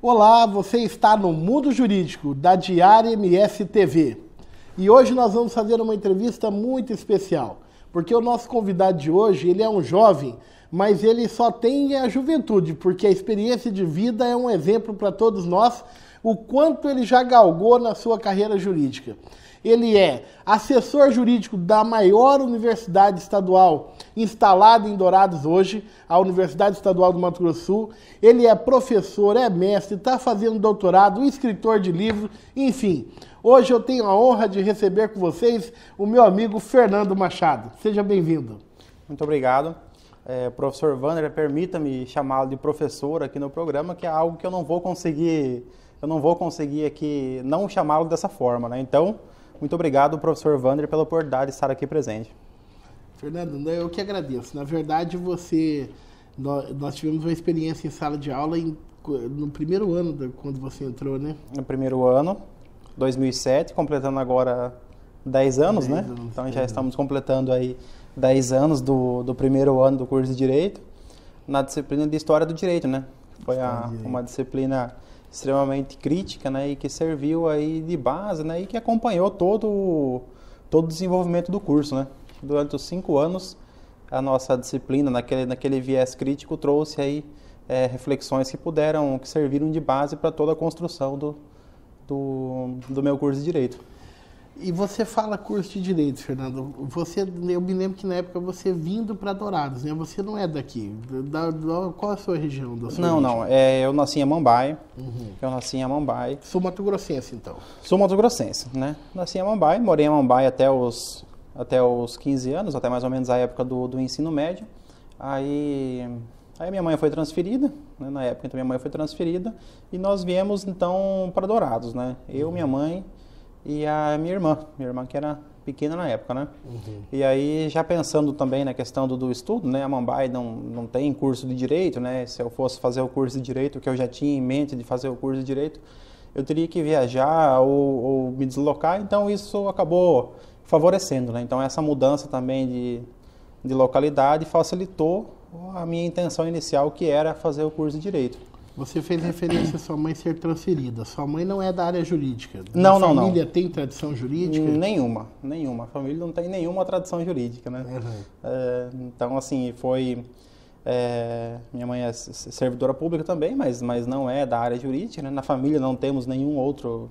Olá, você está no Mundo Jurídico da Diária MS TV. E hoje nós vamos fazer uma entrevista muito especial, porque o nosso convidado de hoje, ele é um jovem, mas ele só tem a juventude, porque a experiência de vida é um exemplo para todos nós, o quanto ele já galgou na sua carreira jurídica. Ele é assessor jurídico da maior universidade estadual instalada em Dourados hoje, a Universidade Estadual do Mato Grosso do Sul. Ele é professor, é mestre, está fazendo doutorado, escritor de livros, enfim. Hoje eu tenho a honra de receber com vocês o meu amigo Fernando Machado. Seja bem-vindo. Muito obrigado. Professor Wander, permita-me chamá-lo de professor aqui no programa, que é algo que eu não vou conseguir aqui não chamá-lo dessa forma, né? Então, muito obrigado, professor Wander, pela oportunidade de estar aqui presente. Fernando, eu que agradeço. Na verdade, nós tivemos uma experiência em sala de aula no primeiro ano, quando você entrou, né? No primeiro ano, 2007, completando agora 10 anos, né? Então já estamos completando aí 10 anos do primeiro ano do curso de Direito, na disciplina de História do Direito, né? Foi uma disciplina extremamente crítica, né, e que serviu aí de base, né, e que acompanhou todo o desenvolvimento do curso, né. Durante os 5 anos, a nossa disciplina, naquele viés crítico, trouxe aí reflexões que serviram de base para toda a construção do meu curso de Direito. E você fala curso de Direito, Fernando. Eu me lembro que na época você vindo para Dourados, né? Você não é daqui. Qual é a sua região? Não. Eu nasci em Amambai. Eu nasci em Amambai. Sou mato-grossense, então. Sou mato-grossense, né? Nasci em Amambai, morei em Amambai até os 15 anos, até mais ou menos a época do ensino médio. Aí minha mãe foi transferida, né? Na época então minha mãe foi transferida e nós viemos então para Dourados, né? Eu, minha mãe e a minha irmã que era pequena na época, né? E aí, já pensando também na questão do estudo, né? A Amambai não tem curso de Direito, né? Se eu fosse fazer o curso de Direito, que eu já tinha em mente de fazer o curso de Direito, eu teria que viajar ou me deslocar, então isso acabou favorecendo, né? Então, essa mudança também de localidade facilitou a minha intenção inicial, que era fazer o curso de Direito. Você fez referência a sua mãe ser transferida. Sua mãe não é da área jurídica. Não. A família tem tradição jurídica? Nenhuma. A família não tem nenhuma tradição jurídica, né? Então, assim, minha mãe é servidora pública também, mas não é da área jurídica, né? Na família não temos nenhum outro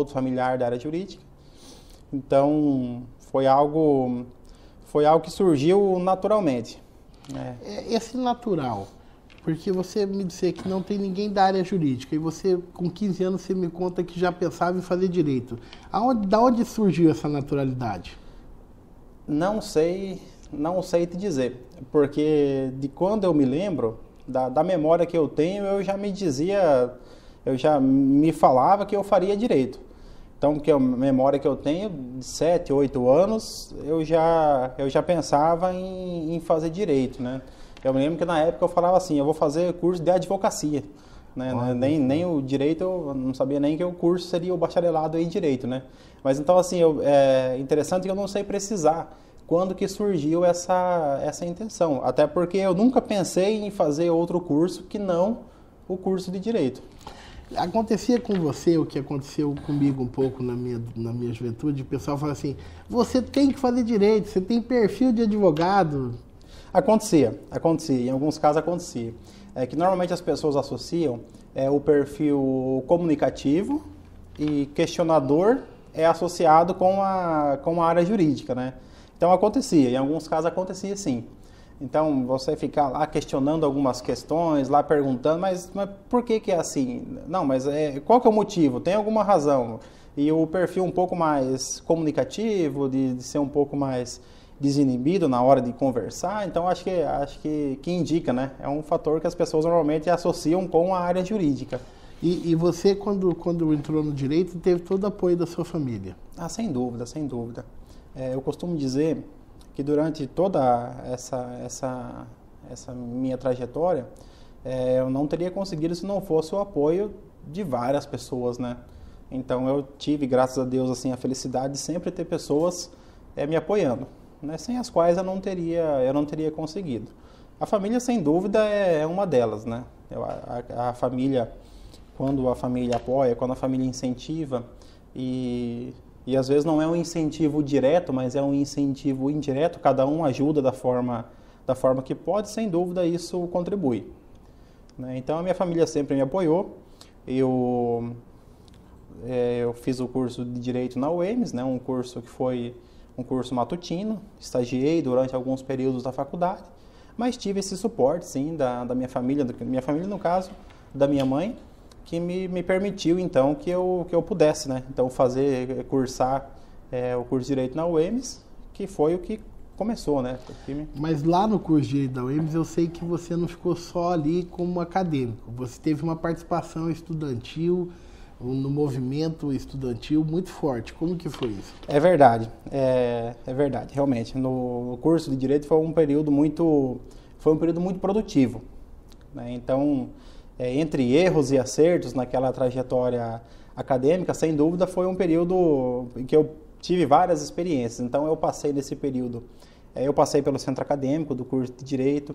familiar da área jurídica. Então, foi algo que surgiu naturalmente. Esse natural... Porque você me disse que não tem ninguém da área jurídica e você, com 15 anos, você me conta que já pensava em fazer direito. Da onde surgiu essa naturalidade? Não sei te dizer, porque de quando eu me lembro, da memória que eu tenho, eu já me falava que eu faria direito. Então, porque a memória que eu tenho, de 7, 8 anos, eu já pensava em fazer direito, né? Eu me lembro que na época eu falava assim, eu vou fazer curso de advocacia, né? Nem o direito, eu não sabia nem que o curso seria o bacharelado em direito, né? Mas então assim, é interessante que eu não sei precisar quando que surgiu essa intenção, até porque eu nunca pensei em fazer outro curso que não o curso de direito. Acontecia com você o que aconteceu comigo um pouco na minha juventude, o pessoal fala assim, você tem que fazer direito, você tem perfil de advogado. Acontecia, em alguns casos acontecia. Que normalmente as pessoas associam o perfil comunicativo e questionador é associado com a área jurídica, né? Então acontecia, em alguns casos acontecia sim. Então você ficar lá questionando algumas questões, lá perguntando, mas por que é assim? Não, mas qual que é o motivo? Tem alguma razão? E o perfil um pouco mais comunicativo, de ser um pouco mais desinibido na hora de conversar, então acho que indica, né? É um fator que as pessoas normalmente associam com a área jurídica. E você, quando entrou no direito, teve todo o apoio da sua família? Sem dúvida. Eu costumo dizer que durante toda essa minha trajetória, eu não teria conseguido se não fosse o apoio de várias pessoas, né? Então eu tive, graças a Deus, assim, a felicidade de sempre ter pessoas me apoiando, né, sem as quais eu não teria conseguido. A família, sem dúvida, é uma delas, né? A família quando a família apoia, quando a família incentiva, e às vezes não é um incentivo direto, mas é um incentivo indireto, cada um ajuda da forma que pode, sem dúvida isso contribui. Né? Então a minha família sempre me apoiou. Eu fiz o curso de Direito na UEMS, né? Um curso que foi um curso matutino, estagiei durante alguns períodos da faculdade, mas tive esse suporte, sim, da minha família no caso, da minha mãe, que me permitiu, então, que eu pudesse, né? Então, cursar o curso de Direito na UEMS, que foi o que começou, né? Mas lá no curso de Direito da UEMS, eu sei que você não ficou só ali como acadêmico, você teve uma participação estudantil, no movimento estudantil muito forte. Como que foi isso? É verdade, verdade, realmente. No curso de Direito foi um período muito produtivo, né? Então, entre erros e acertos naquela trajetória acadêmica, sem dúvida foi um período em que eu tive várias experiências. Então, eu passei nesse período, eu passei pelo centro acadêmico do curso de Direito,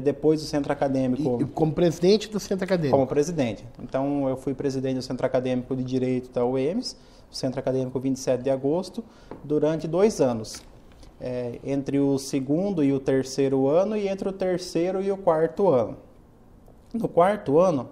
depois do centro acadêmico... E como presidente do centro acadêmico? Como presidente. Então, eu fui presidente do centro acadêmico de Direito da UEMS, o centro acadêmico 27 de agosto, durante 2 anos. Entre o segundo e o terceiro ano e entre o terceiro e o quarto ano. No quarto ano,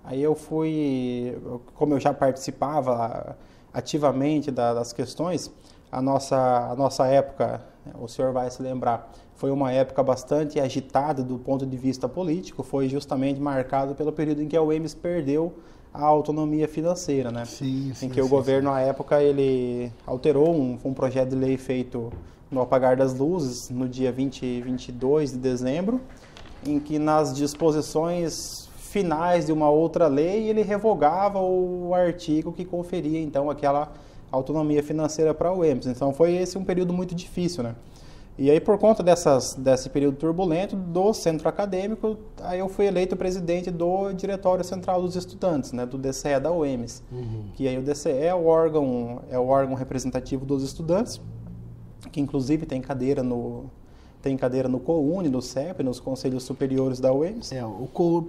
aí eu fui, como eu já participava ativamente das questões, a nossa época, o senhor vai se lembrar, foi uma época bastante agitada do ponto de vista político, foi justamente marcado pelo período em que a UEMS perdeu a autonomia financeira, né? Sim, em que o governo, à época, ele alterou um projeto de lei feito no apagar das luzes, no dia 22 de dezembro, em que nas disposições finais de uma outra lei, ele revogava o artigo que conferia, então, aquela autonomia financeira para a UEMS. Então, foi esse um período muito difícil, né? E aí, por conta desse período turbulento do centro acadêmico, aí eu fui eleito presidente do Diretório Central dos Estudantes, né, do DCE da UEMS. Que aí o DCE é o órgão representativo dos estudantes, que inclusive tem cadeira no COUNE, no CEP, nos Conselhos Superiores da UEMS.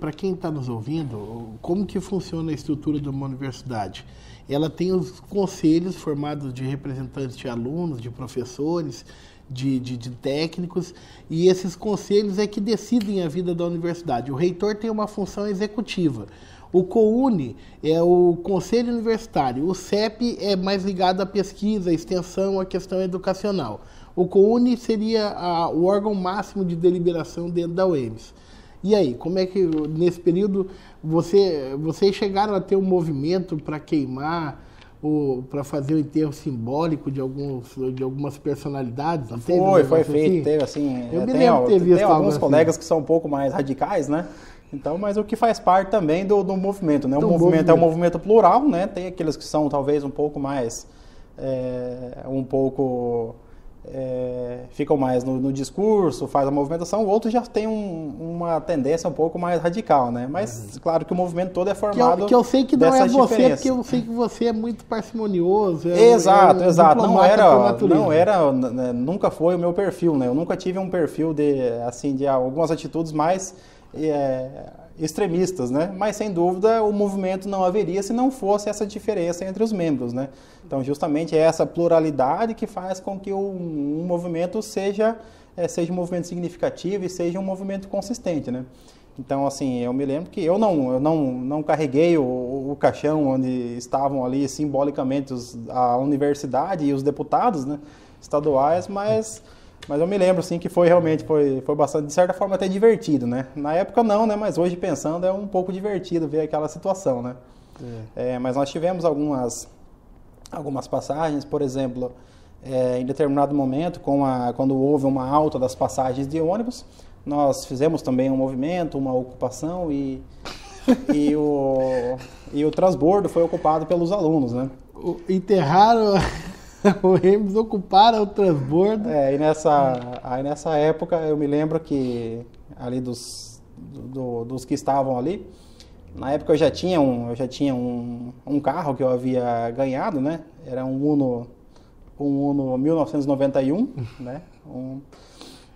Para quem está nos ouvindo, como que funciona a estrutura de uma universidade? Ela tem os conselhos formados de representantes de alunos, de professores, de técnicos, e esses conselhos é que decidem a vida da universidade. O reitor tem uma função executiva. O COUNE é o Conselho Universitário. O CEP é mais ligado à pesquisa, à extensão, à questão educacional. O COUNE seria o órgão máximo de deliberação dentro da UEMS. E aí, como é que nesse período vocês chegaram a ter um movimento para queimar ou para fazer o enterro simbólico de algumas personalidades? Foi feito, assim? Teve assim. Eu me lembro de ter visto alguns colegas que são um pouco mais radicais, né? Então, mas o que faz parte também do movimento, né? O movimento é um movimento plural, né? Tem aqueles que são talvez um pouco mais, ficam mais no discurso, faz a movimentação, o outro já tem uma tendência um pouco mais radical, né? Mas, claro que o movimento todo é formado que eu sei que não é você, diferenças. porque eu sei que você é muito parcimonioso. Exato. Nunca foi o meu perfil, né? Eu nunca tive um perfil de algumas atitudes mais extremistas, né? Mas, sem dúvida, o movimento não haveria se não fosse essa diferença entre os membros, né? Então, justamente é essa pluralidade que faz com que um movimento seja um movimento significativo e seja um movimento consistente, né? Então, assim, eu me lembro que eu não carreguei o caixão onde estavam ali simbolicamente a universidade e os deputados, né, estaduais, mas eu me lembro, assim, que foi bastante, de certa forma, até divertido, né? Na época não, né? Mas hoje, pensando, é um pouco divertido ver aquela situação, né? Mas nós tivemos algumas passagens, por exemplo, em determinado momento, quando houve uma alta das passagens de ônibus, nós fizemos também um movimento, uma ocupação e o transbordo foi ocupado pelos alunos, né? Enterraram... Eles ocuparam o transbordo. E nessa época eu me lembro que ali dos que estavam ali, na época eu já tinha um carro que eu havia ganhado, né? Era um Uno 1991, né?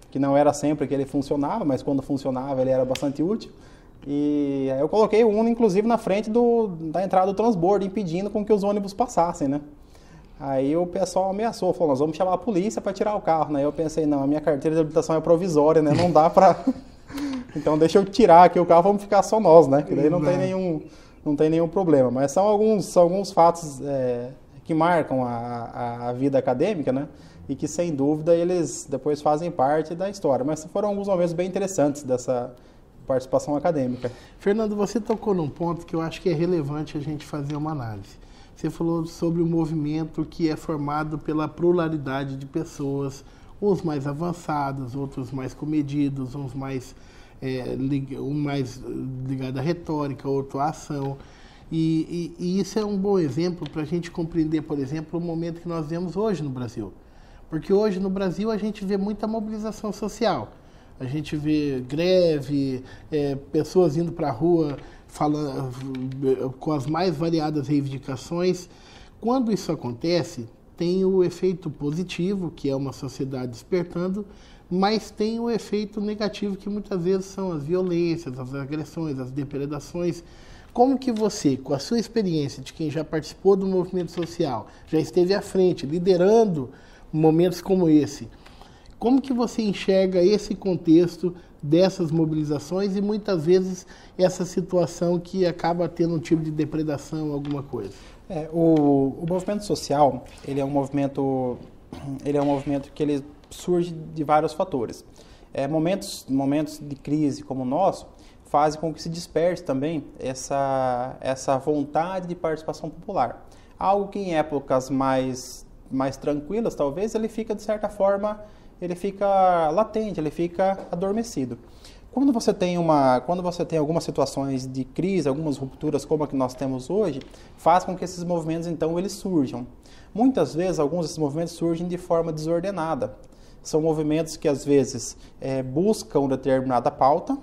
Que não era sempre que ele funcionava, mas quando funcionava ele era bastante útil. E aí eu coloquei o Uno, inclusive, na frente da entrada do transbordo, impedindo com que os ônibus passassem, né? Aí o pessoal ameaçou, falou, nós vamos chamar a polícia para tirar o carro, né? Eu pensei, não, a minha carteira de habilitação é provisória, né? Não dá para... Então deixa eu tirar aqui o carro, vamos ficar só nós, né? Que daí não tem nenhum problema. Mas são alguns fatos que marcam a vida acadêmica, né? E que, sem dúvida, eles depois fazem parte da história. Mas foram alguns momentos bem interessantes dessa participação acadêmica. Fernando, você tocou num ponto que eu acho que é relevante a gente fazer uma análise. Você falou sobre o movimento que é formado pela pluralidade de pessoas, uns mais avançados, outros mais comedidos, uns mais, um mais ligado à retórica, outro à ação. E isso é um bom exemplo para a gente compreender, por exemplo, o momento que nós vemos hoje no Brasil. Porque hoje no Brasil a gente vê muita mobilização social. A gente vê greve, pessoas indo para a rua falando, com as mais variadas reivindicações. Quando isso acontece, tem o efeito positivo, que é uma sociedade despertando, mas tem o efeito negativo, que muitas vezes são as violências, as agressões, as depredações. Como que você, com a sua experiência de quem já participou do movimento social, já esteve à frente, liderando momentos como esse, como que você enxerga esse contexto dessas mobilizações e muitas vezes essa situação que acaba tendo um tipo de depredação, alguma coisa? O movimento social, ele é um movimento que ele surge de vários fatores. Momentos de crise como o nosso fazem com que se desperte também essa vontade de participação popular. Algo que em épocas mais tranquilas, talvez, ele fica, de certa forma, ele fica latente, ele fica adormecido. Quando você tem algumas situações de crise, algumas rupturas como a que nós temos hoje, faz com que esses movimentos, então, eles surjam. Muitas vezes, alguns desses movimentos surgem de forma desordenada. São movimentos que, às vezes, buscam determinada pauta,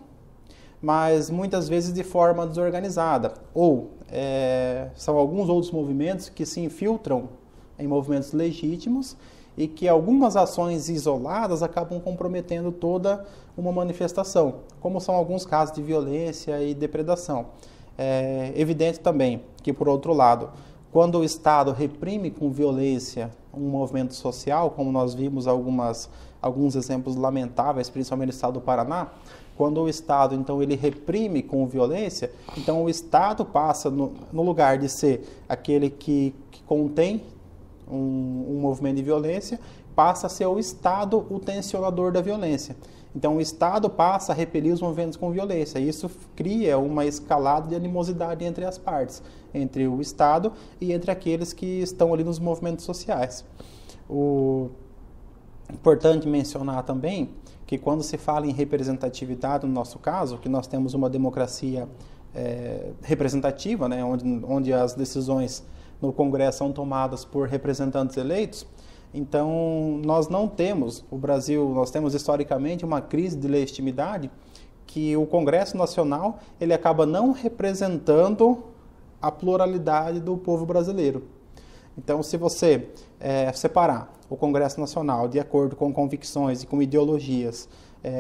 mas muitas vezes de forma desorganizada. Ou são alguns outros movimentos que se infiltram em movimentos legítimos e que algumas ações isoladas acabam comprometendo toda uma manifestação, como são alguns casos de violência e depredação. É evidente também que, por outro lado, quando o Estado reprime com violência um movimento social, como nós vimos alguns exemplos lamentáveis, principalmente no estado do Paraná, quando o Estado, então, ele reprime com violência, então o Estado passa, no lugar de ser aquele que contém um movimento de violência, passa a ser o Estado o tensionador da violência. Então o Estado passa a repelir os movimentos com violência. Isso cria uma escalada de animosidade entre as partes, entre o Estado e entre aqueles que estão ali nos movimentos sociais. Importante mencionar também que quando se fala em representatividade, no nosso caso, que nós temos uma democracia representativa, né, onde as decisões no Congresso são tomadas por representantes eleitos, então nós não temos, nós temos historicamente uma crise de legitimidade que o Congresso Nacional ele acaba não representando a pluralidade do povo brasileiro. Então, se você separar o Congresso Nacional de acordo com convicções e com ideologias,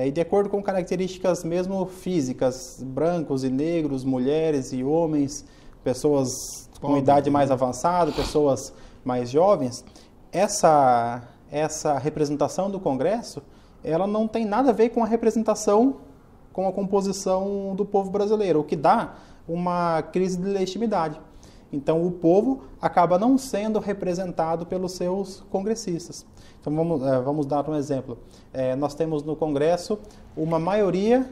e de acordo com características mesmo físicas, brancos e negros, mulheres e homens, pessoas com idade mais avançada, pessoas mais jovens, essa representação do Congresso, ela não tem nada a ver com a representação, com a composição do povo brasileiro, o que dá uma crise de legitimidade. Então, o povo acaba não sendo representado pelos seus congressistas. Então, vamos dar um exemplo. Nós temos no Congresso uma maioria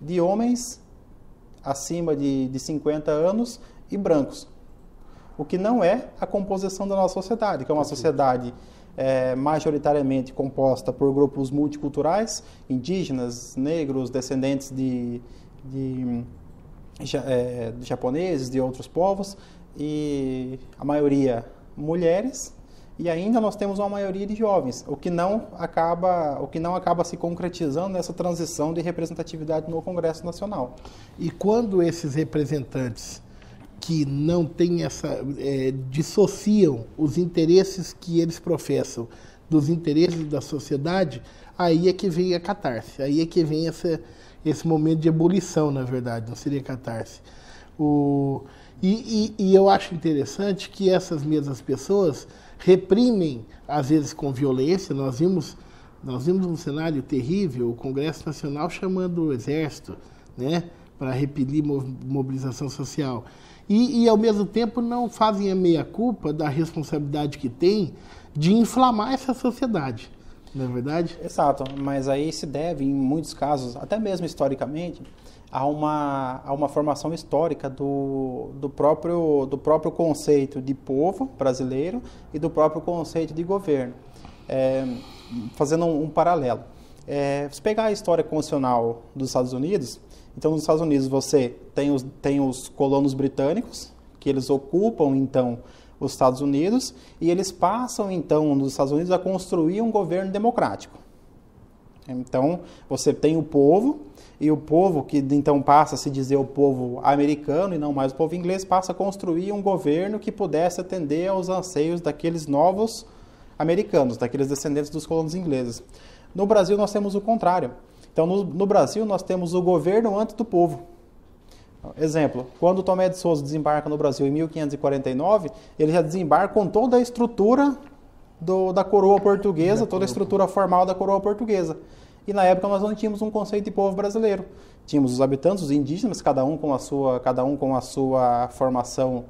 de homens acima de 50 anos e brancos, o que não é a composição da nossa sociedade, que é uma sociedade majoritariamente composta por grupos multiculturais, indígenas, negros, descendentes de japoneses, de outros povos, e a maioria mulheres, e ainda nós temos uma maioria de jovens, o que não acaba se concretizando nessa transição de representatividade no Congresso Nacional. E quando esses representantes que não têm dissociam os interesses que eles professam dos interesses da sociedade, aí é que vem a catarse, aí é que vem esse momento de ebulição, na verdade, não seria catarse. E eu acho interessante que essas mesmas pessoas reprimem, às vezes com violência. Nós vimos um cenário terrível, o Congresso Nacional chamando o Exército, né, para repelir mobilização social. E, ao mesmo tempo, não fazem a meia-culpa da responsabilidade que tem de inflamar essa sociedade, não é verdade? Exato, mas aí se deve, em muitos casos, até mesmo historicamente, a uma formação histórica do próprio conceito de povo brasileiro e do próprio conceito de governo. Fazendo um paralelo. Se pegar a história constitucional dos Estados Unidos, então nos Estados Unidos você tem os colonos britânicos, que eles ocupam então os Estados Unidos, e eles passam então nos Estados Unidos a construir um governo democrático. Então você tem o povo, e o povo, que então passa a se dizer o povo americano e não mais o povo inglês, passa a construir um governo que pudesse atender aos anseios daqueles novos americanos, daqueles descendentes dos colonos ingleses. No Brasil nós temos o contrário. Então no Brasil nós temos o governo antes do povo. Exemplo, quando Tomé de Souza desembarca no Brasil em 1549, ele já desembarca com toda a estrutura da coroa portuguesa, toda a estrutura formal da coroa portuguesa. E na época nós não tínhamos um conceito de povo brasileiro. Tínhamos os habitantes, os indígenas, cada um com a sua formação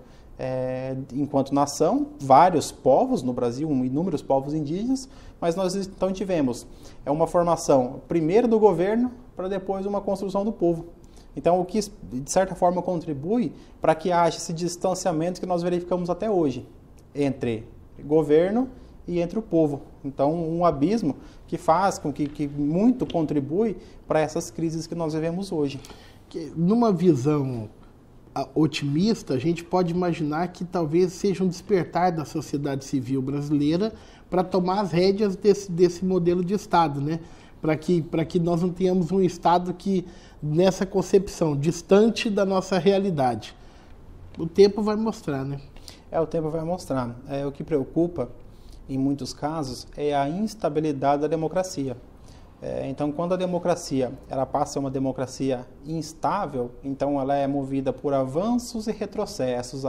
enquanto nação, vários povos no Brasil, inúmeros povos indígenas, mas nós então tivemos uma formação primeiro do governo para depois uma construção do povo. Então o que de certa forma contribui para que haja esse distanciamento que nós verificamos até hoje entre governo e entre o povo. Então um abismo que faz com que muito contribui para essas crises que nós vivemos hoje. Numa visão otimista, a gente pode imaginar que talvez seja um despertar da sociedade civil brasileira para tomar as rédeas desse modelo de Estado, né? Para que nós não tenhamos um Estado que, nessa concepção, distante da nossa realidade. O tempo vai mostrar, né? O tempo vai mostrar. O que preocupa, em muitos casos, é a instabilidade da democracia. Então, quando a democracia ela passa a ser uma democracia instável, então ela é movida por avanços e retrocessos,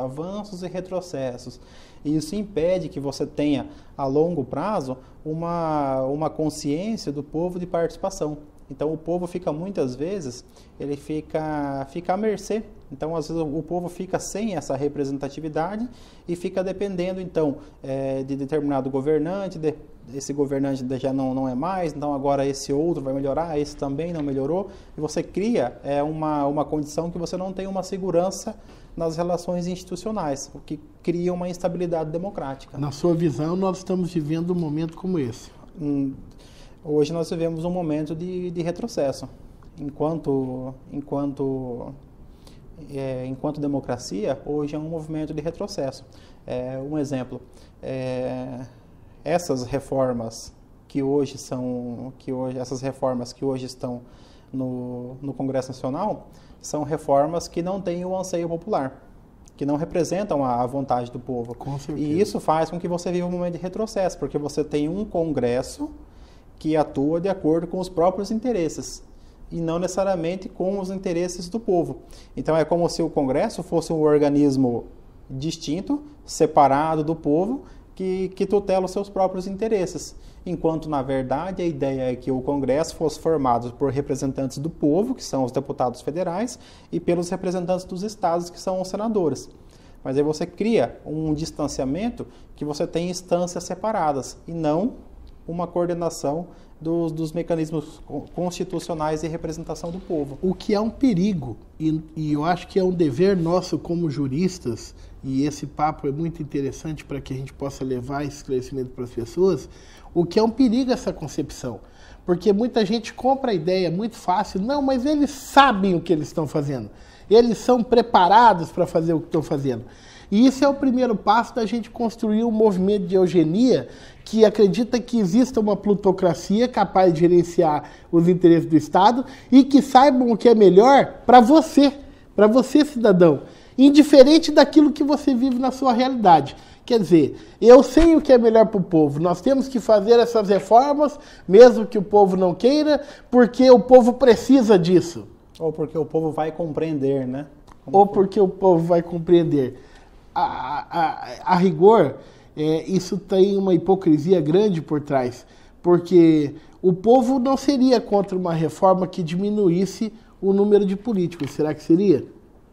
e isso impede que você tenha, a longo prazo, uma consciência do povo de participação. Então, o povo fica, muitas vezes, ele fica à mercê. Então, às vezes, o povo fica sem essa representatividade e fica dependendo, então, de determinado governante. Esse governante já não é mais, então agora esse outro vai melhorar, esse também não melhorou. E você cria uma condição que você não tem uma segurança nas relações institucionais, o que cria uma instabilidade democrática. Na sua visão, nós estamos vivendo um momento como esse? Hoje nós vivemos um momento de retrocesso. Enquanto democracia, hoje é um movimento de retrocesso. Um exemplo, essas reformas essas reformas que hoje estão no Congresso Nacional são reformas que não têm o anseio popular, que não representam a vontade do povo. Com certeza. E isso faz com que você viva um momento de retrocesso, porque você tem um Congresso que atua de acordo com os próprios interesses e não necessariamente com os interesses do povo. Então é como se o Congresso fosse um organismo distinto, separado do povo, que tutela os seus próprios interesses, enquanto na verdade a ideia é que o Congresso fosse formado por representantes do povo, que são os deputados federais, e pelos representantes dos estados, que são os senadores. Mas aí você cria um distanciamento que você tem instâncias separadas e não uma coordenação dos mecanismos constitucionais de representação do povo. O que é um perigo, e eu acho que é um dever nosso como juristas, e esse papo é muito interessante para que a gente possa levar esse esclarecimento para as pessoas, o que é um perigo essa concepção. Porque muita gente compra a ideia muito fácil, não, mas eles sabem o que eles estão fazendo, eles são preparados para fazer o que estão fazendo. E isso é o primeiro passo da gente construir um movimento de eugenia que acredita que exista uma plutocracia capaz de gerenciar os interesses do Estado e que saibam o que é melhor para você cidadão, indiferente daquilo que você vive na sua realidade. Quer dizer, eu sei o que é melhor para o povo. Nós temos que fazer essas reformas, mesmo que o povo não queira, porque o povo precisa disso. Ou porque o povo vai compreender, né? Ou porque o povo vai compreender. A rigor, isso tem uma hipocrisia grande por trás, porque o povo não seria contra uma reforma que diminuísse o número de políticos. Será que seria?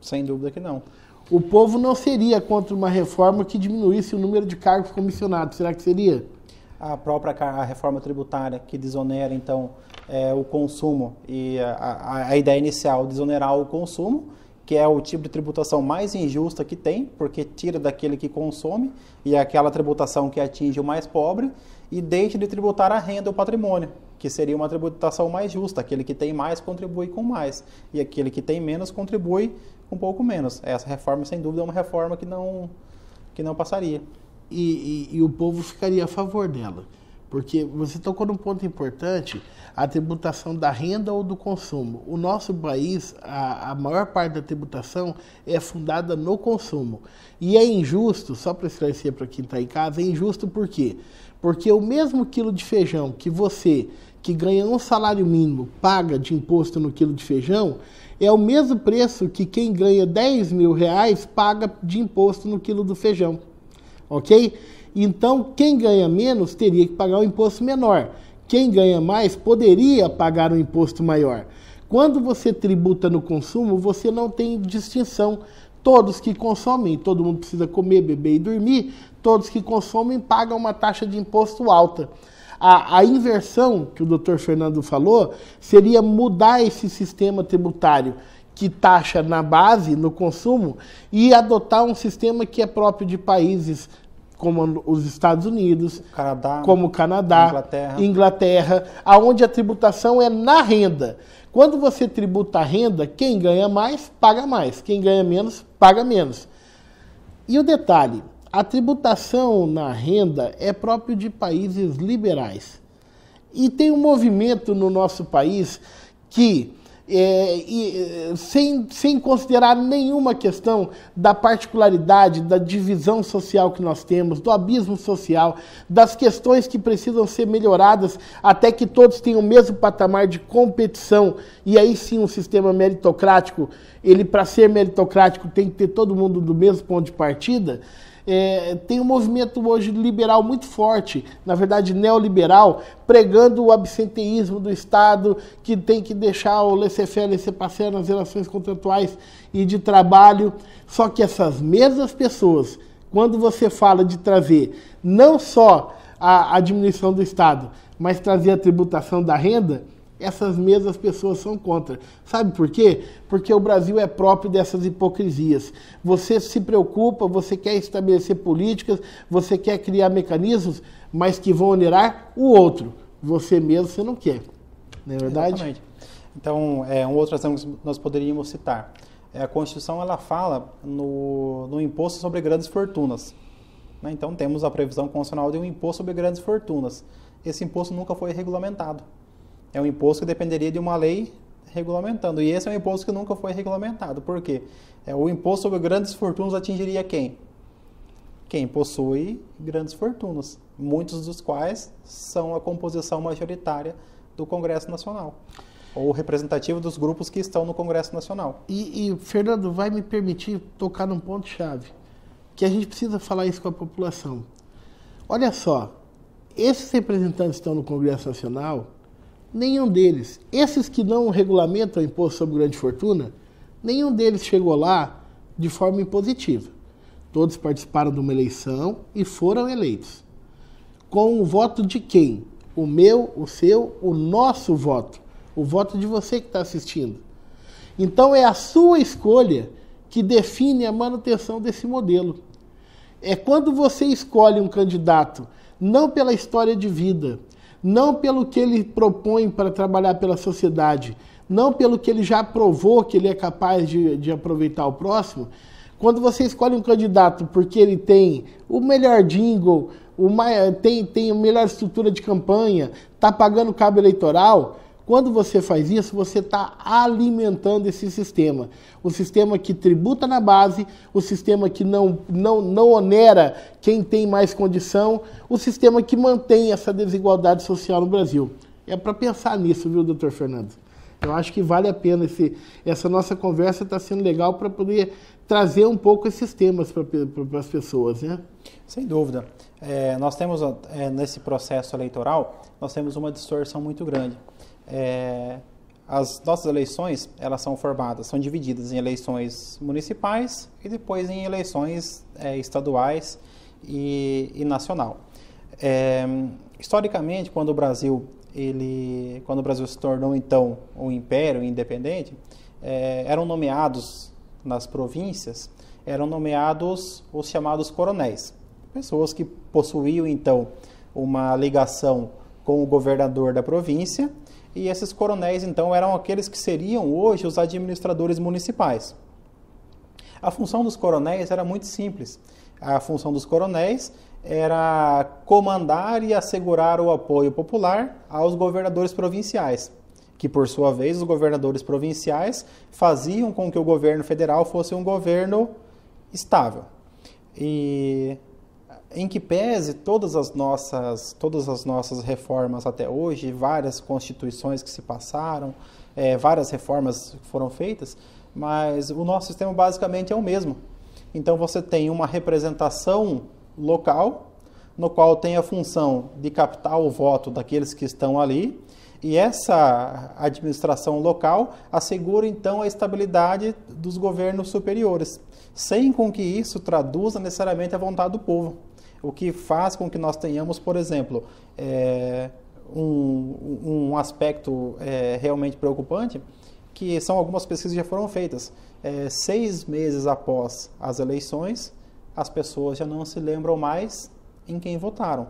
Sem dúvida que não. O povo não seria contra uma reforma que diminuísse o número de cargos comissionados. Será que seria? A reforma tributária que desonera, então, o consumo e a ideia inicial de desonerar o consumo, que é o tipo de tributação mais injusta que tem, porque tira daquele que consome e é aquela tributação que atinge o mais pobre, e deixa de tributar a renda ou o patrimônio, que seria uma tributação mais justa. Aquele que tem mais contribui com mais, e aquele que tem menos contribui com um pouco menos. Essa reforma, sem dúvida, é uma reforma que não passaria. E o povo ficaria a favor dela. Porque você tocou num ponto importante, a tributação da renda ou do consumo. O nosso país, a maior parte da tributação é fundada no consumo. E é injusto, só para esclarecer para quem está em casa, é injusto por quê? Porque o mesmo quilo de feijão que você, que ganha um salário mínimo, paga de imposto no quilo de feijão, é o mesmo preço que quem ganha 10 mil reais paga de imposto no quilo do feijão. Ok? Então, quem ganha menos teria que pagar um imposto menor. Quem ganha mais poderia pagar um imposto maior. Quando você tributa no consumo, você não tem distinção. Todos que consomem, todo mundo precisa comer, beber e dormir, todos que consomem pagam uma taxa de imposto alta. A inversão que o Dr. Fernando falou seria mudar esse sistema tributário que taxa na base, no consumo, e adotar um sistema que é próprio de países como os Estados Unidos, como o Canadá, Inglaterra, onde a tributação é na renda. Quando você tributa a renda, quem ganha mais, paga mais. Quem ganha menos, paga menos. E o detalhe, a tributação na renda é próprio de países liberais. E tem um movimento no nosso país que, sem considerar nenhuma questão da particularidade, da divisão social que nós temos, do abismo social, das questões que precisam ser melhoradas até que todos tenham o mesmo patamar de competição, e aí sim um sistema meritocrático, ele para ser meritocrático tem que ter todo mundo do mesmo ponto de partida. Tem um movimento hoje liberal muito forte, na verdade neoliberal, pregando o absenteísmo do Estado, que tem que deixar o laissez-faire, laissez-passer nas relações contratuais e de trabalho. Só que essas mesmas pessoas, quando você fala de trazer não só a diminuição do Estado, mas trazer a tributação da renda, essas mesmas pessoas são contra. Sabe por quê? Porque o Brasil é próprio dessas hipocrisias. Você se preocupa, você quer estabelecer políticas, você quer criar mecanismos, mas que vão onerar o outro. Você mesmo, você não quer. Não é verdade? Exatamente. Então, um outro exemplo que nós poderíamos citar. A Constituição, ela fala no imposto sobre grandes fortunas. Né? Então, temos a previsão constitucional de um imposto sobre grandes fortunas. Esse imposto nunca foi regulamentado. É um imposto que dependeria de uma lei regulamentando. E esse é um imposto que nunca foi regulamentado. Por quê? O imposto sobre grandes fortunas atingiria quem? Quem possui grandes fortunas, muitos dos quais são a composição majoritária do Congresso Nacional, ou representativo dos grupos que estão no Congresso Nacional. E Fernando, vai me permitir tocar num ponto-chave, que a gente precisa falar isso com a população. Olha só, esses representantes que estão no Congresso Nacional, nenhum deles, esses que não regulamentam o imposto sobre grande fortuna, nenhum deles chegou lá de forma impositiva. Todos participaram de uma eleição e foram eleitos. Com o voto de quem? O meu, o seu, o nosso voto. O voto de você que está assistindo. Então é a sua escolha que define a manutenção desse modelo. É quando você escolhe um candidato, não pela história de vida, não pelo que ele propõe para trabalhar pela sociedade, não pelo que ele já provou que ele é capaz de aproveitar o próximo. Quando você escolhe um candidato porque ele tem o melhor jingle, tem a melhor estrutura de campanha, está pagando cabo eleitoral, Quando você faz isso, você está alimentando esse sistema. O sistema que tributa na base, o sistema que não onera quem tem mais condição, o sistema que mantém essa desigualdade social no Brasil. É para pensar nisso, viu, doutor Fernando? Eu acho que vale a pena. Essa nossa conversa está sendo legal para poder trazer um pouco esses temas para as pessoas, né? Sem dúvida. Nós temos, nesse processo eleitoral, nós temos uma distorção muito grande. As nossas eleições, elas são divididas em eleições municipais e depois em eleições estaduais e nacional. Historicamente, quando o Brasil se tornou, então, um império independente, eram nomeados nas províncias, eram nomeados os chamados coronéis, pessoas que possuíam, então, uma ligação com o governador da província, e esses coronéis, então, eram aqueles que seriam hoje os administradores municipais. A função dos coronéis era muito simples. A função dos coronéis era comandar e assegurar o apoio popular aos governadores provinciais, que, por sua vez, os governadores provinciais faziam com que o governo federal fosse um governo estável. E em que pese todas as nossas reformas até hoje, várias constituições que se passaram, várias reformas foram feitas, mas o nosso sistema basicamente é o mesmo. Então você tem uma representação local, no qual tem a função de captar o voto daqueles que estão ali, e essa administração local assegura então a estabilidade dos governos superiores, sem com que isso traduza necessariamente a vontade do povo. O que faz com que nós tenhamos, por exemplo, um aspecto realmente preocupante, que são algumas pesquisas que já foram feitas. 6 meses após as eleições, as pessoas já não se lembram mais em quem votaram.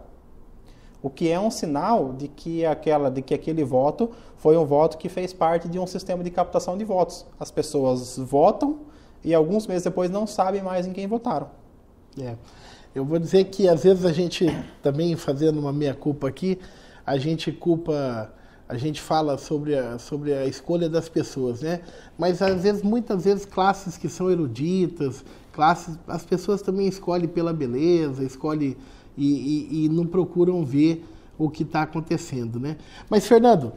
O que é um sinal de que aquele voto foi um voto que fez parte de um sistema de captação de votos. As pessoas votam e alguns meses depois não sabem mais em quem votaram. Eu vou dizer que às vezes a gente, também fazendo uma meia-culpa aqui, a gente fala sobre a escolha das pessoas, né? Mas às vezes, muitas vezes, classes que são eruditas, as pessoas também escolhem pela beleza, escolhem e não procuram ver o que está acontecendo, né? Mas, Fernando,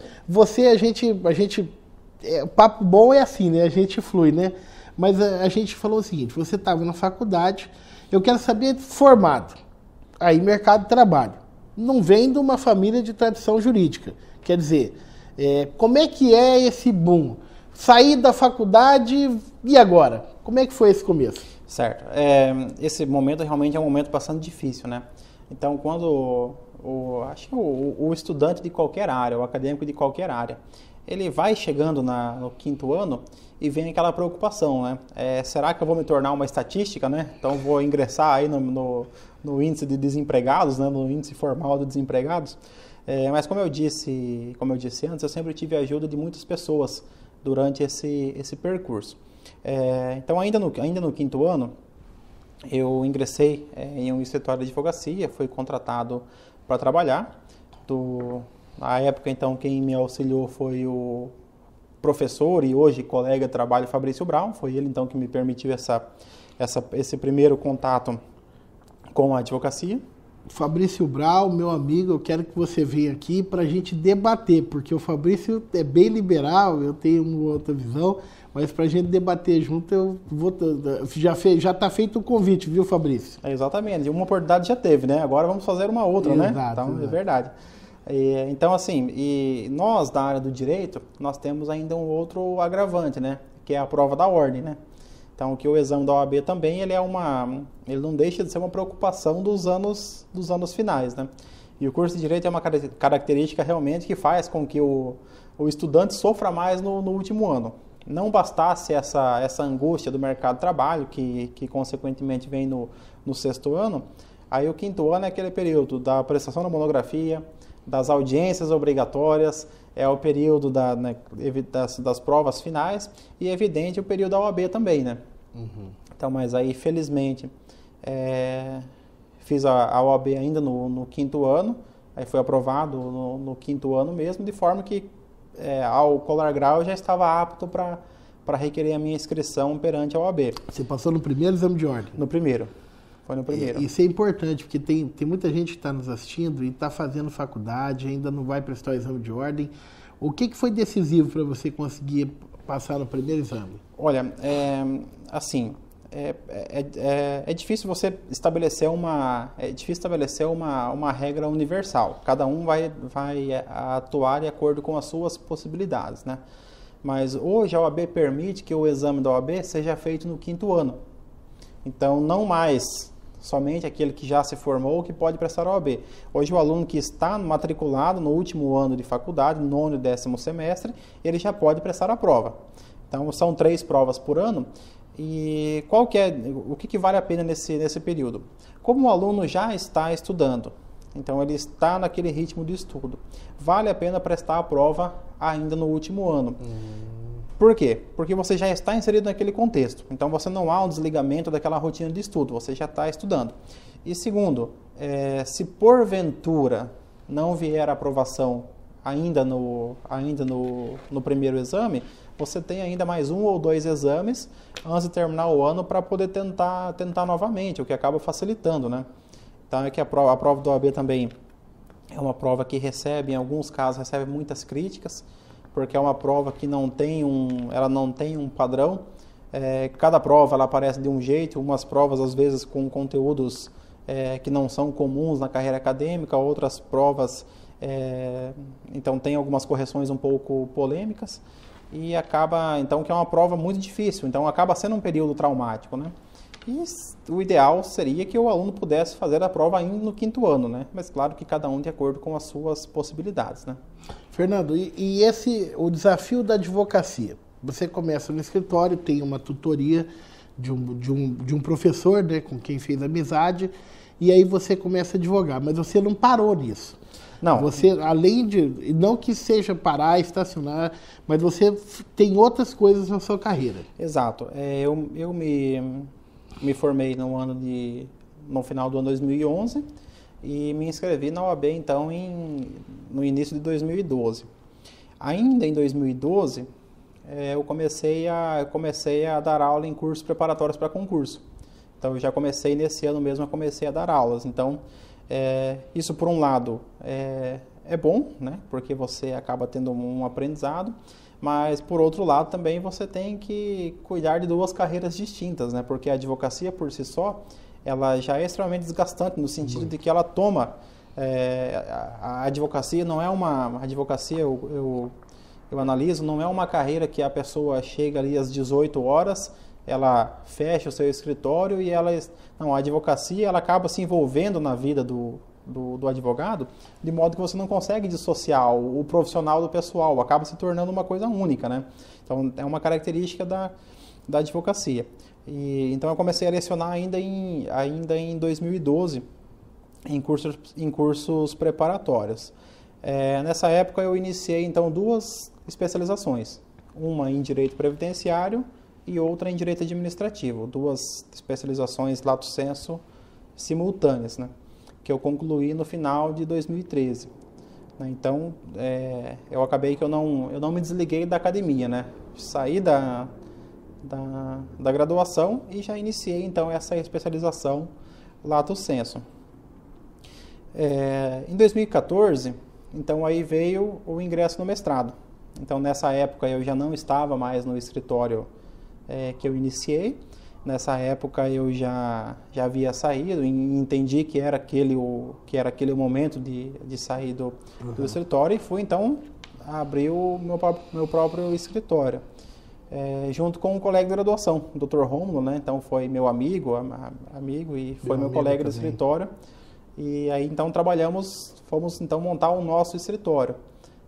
o papo bom é assim, né? A gente flui, né? Mas a gente falou o seguinte: você estava na faculdade, eu quero saber, formado, aí mercado de trabalho, não vem de uma família de tradição jurídica. Quer dizer, como é que é esse boom? Sair da faculdade e agora? Como é que foi esse começo? Certo. Esse momento realmente é um momento bastante difícil, né? Então, quando o estudante de qualquer área, o acadêmico de qualquer área, ele vai chegando no 5º ano e vem aquela preocupação, né? Será que eu vou me tornar uma estatística, né? Então, vou ingressar aí no índice de desempregados, né? No índice formal de desempregados. Mas como eu disse antes, eu sempre tive a ajuda de muitas pessoas durante esse percurso. Então, ainda no 5º ano, eu ingressei em um escritório de advocacia, fui contratado para trabalhar. Na época, então, quem me auxiliou foi o professor e hoje colega de trabalho Fabrício Brown. Foi ele, então, que me permitiu esse primeiro contato com a advocacia. Fabrício Brown, meu amigo, eu quero que você venha aqui para a gente debater, porque o Fabrício é bem liberal, eu tenho uma outra visão, mas para a gente debater junto, já está feito o convite, viu, Fabrício? Exatamente, uma oportunidade já teve, né? Agora vamos fazer uma outra, exato, né? Então, exato. É verdade. Então, assim, e nós da área do direito, nós temos ainda um outro agravante, né? Que é a prova da ordem, né? Então, que o exame da OAB também, ele não deixa de ser uma preocupação dos anos finais, né? E o curso de Direito é uma característica realmente que faz com que o estudante sofra mais no último ano. Não bastasse essa angústia do mercado de trabalho, que consequentemente vem no 6º ano, aí o 5º ano é aquele período da prestação da monografia, das audiências obrigatórias, é o período das provas finais e, evidente, o período da OAB também, né? Uhum. Então, mas aí, felizmente, fiz a OAB ainda no 5º ano, aí foi aprovado no 5º ano mesmo, de forma que ao colar grau, eu já estava apto para requerer a minha inscrição perante a OAB. Você passou no primeiro exame de ordem? No primeiro. Foi no primeiro. Isso é importante, porque tem muita gente que está nos assistindo e está fazendo faculdade, ainda não vai prestar o exame de ordem. O que foi decisivo para você conseguir passar no primeiro exame? Olha, assim, é difícil você estabelecer uma regra universal. Cada um vai atuar de acordo com as suas possibilidades, né? Mas hoje a OAB permite que o exame da OAB seja feito no 5º ano. Então, não mais somente aquele que já se formou que pode prestar a OAB. Hoje o aluno que está matriculado no último ano de faculdade, 9º e 10º semestre, ele já pode prestar a prova. Então, são 3 provas por ano. E o que vale a pena nesse período? Como o aluno já está estudando, então ele está naquele ritmo de estudo, vale a pena prestar a prova ainda no último ano. Por quê? Porque você já está inserido naquele contexto. Então, você não há um desligamento daquela rotina de estudo, você já está estudando. E segundo, se porventura não vier a aprovação ainda no primeiro exame, você tem ainda mais 1 ou 2 exames antes de terminar o ano para poder tentar novamente, o que acaba facilitando, né? Então, é que a prova do OAB também é uma prova que em alguns casos, recebe muitas críticas, porque é uma prova que ela não tem um padrão. Cada prova ela aparece de um jeito, umas provas às vezes com conteúdos que não são comuns na carreira acadêmica, outras provas, então tem algumas correções um pouco polêmicas, e acaba, então, que é uma prova muito difícil, então acaba sendo um período traumático, né? E o ideal seria que o aluno pudesse fazer a prova ainda no 5º ano, né? Mas claro que cada um de acordo com as suas possibilidades, né? Fernando, o desafio da advocacia? Você começa no escritório, tem uma tutoria de um professor, né, com quem fez amizade, e aí você começa a advogar, mas você não parou nisso. Não. Você, além de, não que seja parar, estacionar, mas você tem outras coisas na sua carreira. Exato. Eu me formei no final do ano 2011 e me inscrevi na OAB, então, no início de 2012. Ainda em 2012, eu comecei a dar aula em cursos preparatórios para concurso. Então, eu já comecei nesse ano mesmo, a dar aulas. Então, isso, por um lado, é bom, né? Porque você acaba tendo um aprendizado, mas, por outro lado, também você tem que cuidar de 2 carreiras distintas, né? Porque a advocacia, por si só, ela já é extremamente desgastante, no sentido de que ela toma... a advocacia não é uma... A advocacia, eu analiso, não é uma carreira que a pessoa chega ali às 18 horas, ela fecha o seu escritório e Não, a advocacia, ela acaba se envolvendo na vida do advogado, de modo que você não consegue dissociar o profissional do pessoal, acaba se tornando uma coisa única, né? Então, é uma característica da advocacia. Então, eu comecei a lecionar ainda em 2012, em cursos preparatórios. Nessa época, eu iniciei, então, 2 especializações, uma em Direito Previdenciário e outra em Direito Administrativo, 2 especializações lato sensu simultâneas, né? Que eu concluí no final de 2013. Então, eu acabei que eu não me desliguei da academia, né? Saí da graduação e já iniciei, então, essa especialização lato sensu. Em 2014, então, aí veio o ingresso no mestrado. Então, nessa época, eu já não estava mais no escritório que eu iniciei. Nessa época eu já havia saído e entendi que era aquele o momento de sair do escritório, e fui então abrir o meu próprio escritório, junto com um colega de graduação, o Dr. Rômulo, né? Então foi meu amigo e foi meu colega de escritório, e aí então fomos então montar o nosso escritório.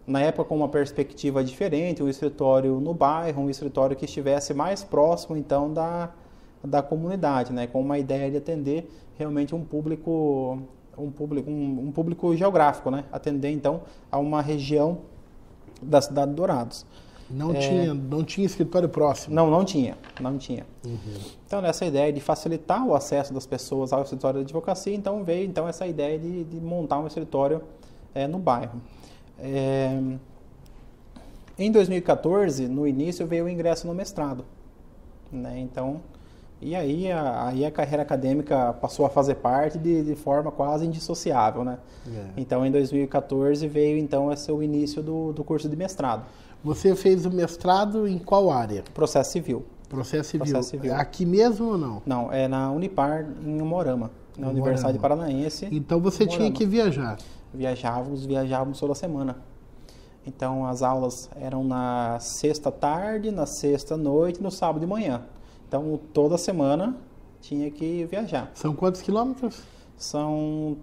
Na época com uma perspectiva diferente, um escritório no bairro, um escritório que estivesse mais próximo então da comunidade, né, com uma ideia de atender realmente um público geográfico, né, atender então a uma região da cidade de Dourados. Não tinha escritório próximo? Não tinha. Uhum. Então, nessa ideia de facilitar o acesso das pessoas ao escritório de advocacia, então veio então essa ideia de montar um escritório no bairro. Em 2014, no início, veio o ingresso no mestrado, né? Então, e aí a carreira acadêmica passou a fazer parte de forma quase indissociável, né? Então, em 2014, veio então o início do curso de mestrado. Você fez o mestrado em qual área? Processo civil. Processo civil. Processo civil. Aqui mesmo ou não? Não, é na Unipar, em Umuarama, na Universidade Paranaense. Então você tinha que viajar. Viajávamos toda semana. Então as aulas eram na sexta tarde, na sexta noite e no sábado de manhã. Então toda semana tinha que viajar. São quantos quilômetros? São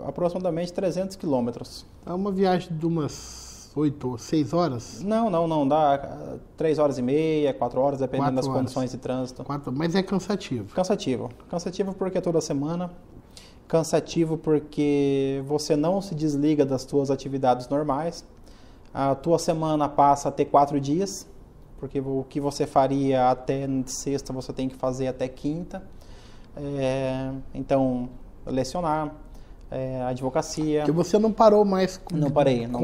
aproximadamente 300 quilômetros. É uma viagem de umas 8 ou 6 horas? Não. Dá 3 horas e meia, 4 horas, dependendo das condições de trânsito. 4, mas é cansativo. Cansativo porque é toda semana. Cansativo porque você não se desliga das suas atividades normais. A tua semana passa a ter 4 dias, porque o que você faria até sexta, você tem que fazer até quinta. Então, lecionar, advocacia. Porque você não parou mais com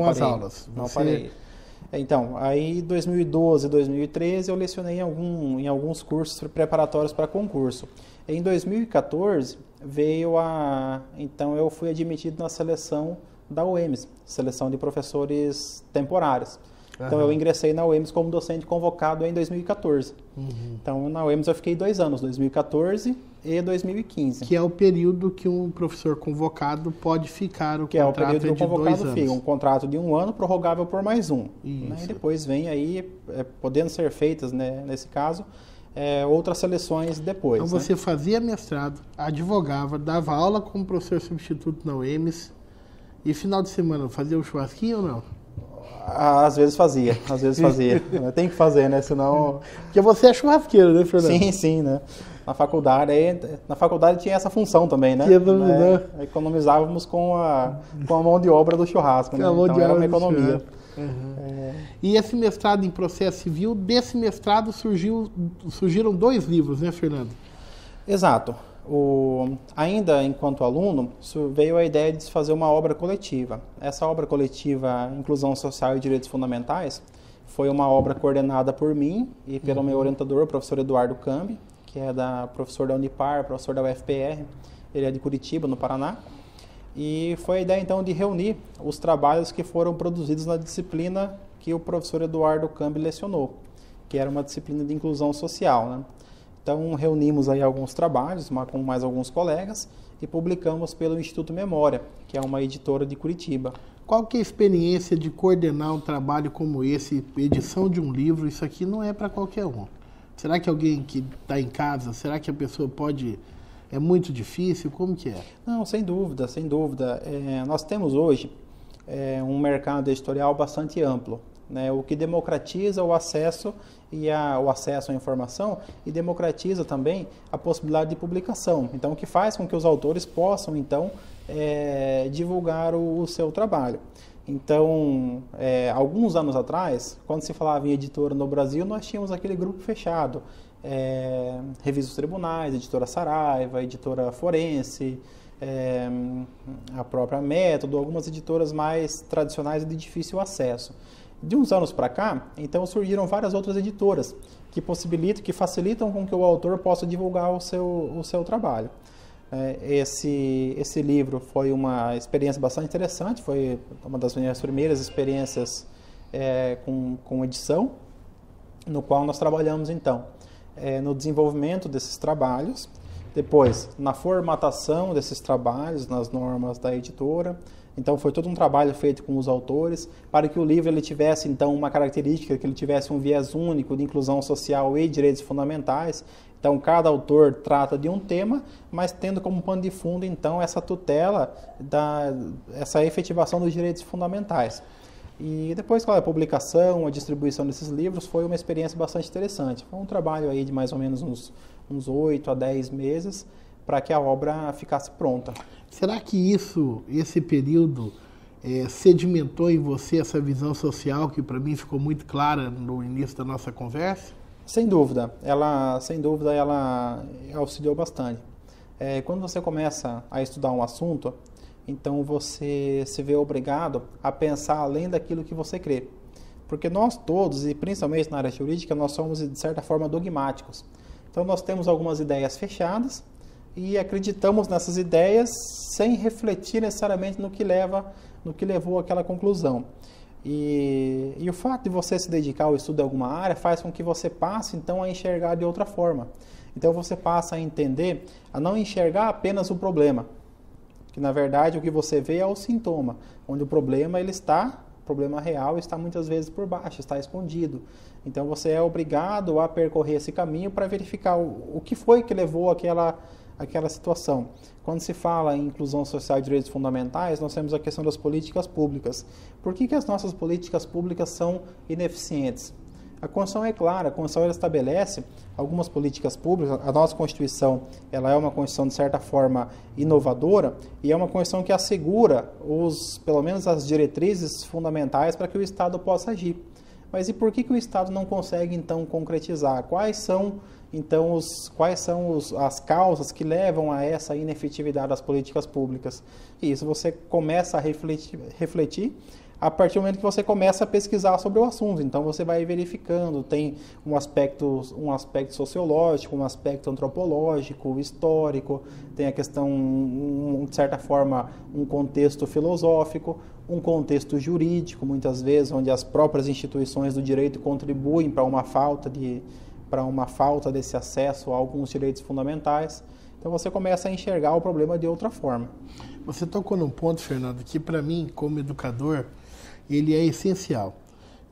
as aulas. Não parei. Então, aí em 2012, 2013, eu lecionei em alguns cursos preparatórios para concurso. Em 2014, então eu fui admitido na seleção da UEMS, seleção de professores temporários. Então eu ingressei na UEMS como docente convocado em 2014. Então na UEMS eu fiquei 2 anos, 2014 e 2015. Que é o período que um professor convocado pode ficar, que contrato é o período que o convocado de 2 fica, anos. Um contrato de 1 ano, prorrogável por mais 1. Né? E depois vem aí, podendo ser feitas, né, nesse caso, outras seleções depois. Então né? você fazia mestrado, advogava, dava aula como professor substituto na UEMS e final de semana fazia um churrasquinho ou não? Às vezes fazia. Tem que fazer, né? Senão... Porque você é churrasqueiro, né, Fernando? Sim, né? Na faculdade tinha essa função também, né? Economizávamos com a mão de obra do churrasco, né? Então era uma economia. E esse mestrado em processo civil, desse mestrado surgiram 2 livros, né, Fernando? Exato. Ainda enquanto aluno, veio a ideia de se fazer uma obra coletiva. Essa obra coletiva, Inclusão Social e Direitos Fundamentais, foi uma obra coordenada por mim e pelo meu orientador, o professor Eduardo Cambi, que é professor da Unipar, professor da UFPR, ele é de Curitiba, no Paraná. E foi a ideia, então, de reunir os trabalhos que foram produzidos na disciplina que o professor Eduardo Cambi lecionou, que era uma disciplina de inclusão social, né? Então, reunimos aí alguns trabalhos com mais alguns colegas e publicamos pelo Instituto Memória, que é uma editora de Curitiba. Qual que é a experiência de coordenar um trabalho como esse, edição de um livro? Isso aqui não é para qualquer um. Será que alguém que está em casa, será que a pessoa pode... É muito difícil? Como que é? Não, sem dúvida. Nós temos hoje um mercado editorial bastante amplo, né? O que democratiza o acesso o acesso à informação e democratiza também a possibilidade de publicação. Então, o que faz com que os autores possam, então, divulgar o seu trabalho. Então, alguns anos atrás, quando se falava em editora no Brasil, nós tínhamos aquele grupo fechado. Revista dos Tribunais, Editora Saraiva, Editora Forense, a própria Método, algumas editoras mais tradicionais e de difícil acesso. De uns anos para cá, então surgiram várias outras editoras que facilitam com que o autor possa divulgar o seu trabalho. Esse livro foi uma experiência bastante interessante, foi uma das minhas primeiras experiências com edição, no qual nós trabalhamos então no desenvolvimento desses trabalhos, depois na formatação desses trabalhos, nas normas da editora. Então foi todo um trabalho feito com os autores para que o livro ele tivesse então uma característica, que ele tivesse um viés único de inclusão social e direitos fundamentais. Então cada autor trata de um tema, mas tendo como pano de fundo então essa tutela essa efetivação dos direitos fundamentais. E depois, claro, a publicação, a distribuição desses livros foi uma experiência bastante interessante. Foi um trabalho aí de mais ou menos uns 8 a 10 meses para que a obra ficasse pronta. Será que esse período sedimentou em você essa visão social que para mim ficou muito clara no início da nossa conversa? Sem dúvida, ela auxiliou bastante. Quando você começa a estudar um assunto, então você se vê obrigado a pensar além daquilo que você crê. Porque nós todos, e principalmente na área jurídica, nós somos de certa forma dogmáticos. Então nós temos algumas ideias fechadas e acreditamos nessas ideias sem refletir necessariamente no que levou àquela conclusão. E o fato de você se dedicar ao estudo de alguma área faz com que você passe então a enxergar de outra forma. Então você passa a entender, a não enxergar apenas o problema, que na verdade o que você vê é o sintoma, onde o problema o problema real está muitas vezes por baixo, está escondido. Então você é obrigado a percorrer esse caminho para verificar o que foi que levou àquela situação. Quando se fala em inclusão social e direitos fundamentais, nós temos a questão das políticas públicas. Por que as nossas políticas públicas são ineficientes? A Constituição é clara, a Constituição ela estabelece algumas políticas públicas. A nossa Constituição ela é uma Constituição, de certa forma, inovadora e é uma Constituição que assegura, pelo menos as diretrizes fundamentais para que o Estado possa agir. Mas e por que o Estado não consegue, então, concretizar? Quais são as causas que levam a essa inefetividade das políticas públicas? E isso você começa a refletir a partir do momento que você começa a pesquisar sobre o assunto. Então você vai verificando, tem um aspecto sociológico, um aspecto antropológico, histórico, tem a questão, de certa forma, um contexto filosófico, um contexto jurídico, muitas vezes, onde as próprias instituições do direito contribuem para uma falta desse acesso a alguns direitos fundamentais. Então você começa a enxergar o problema de outra forma. Você tocou num ponto, Fernando, que para mim, como educador, ele é essencial.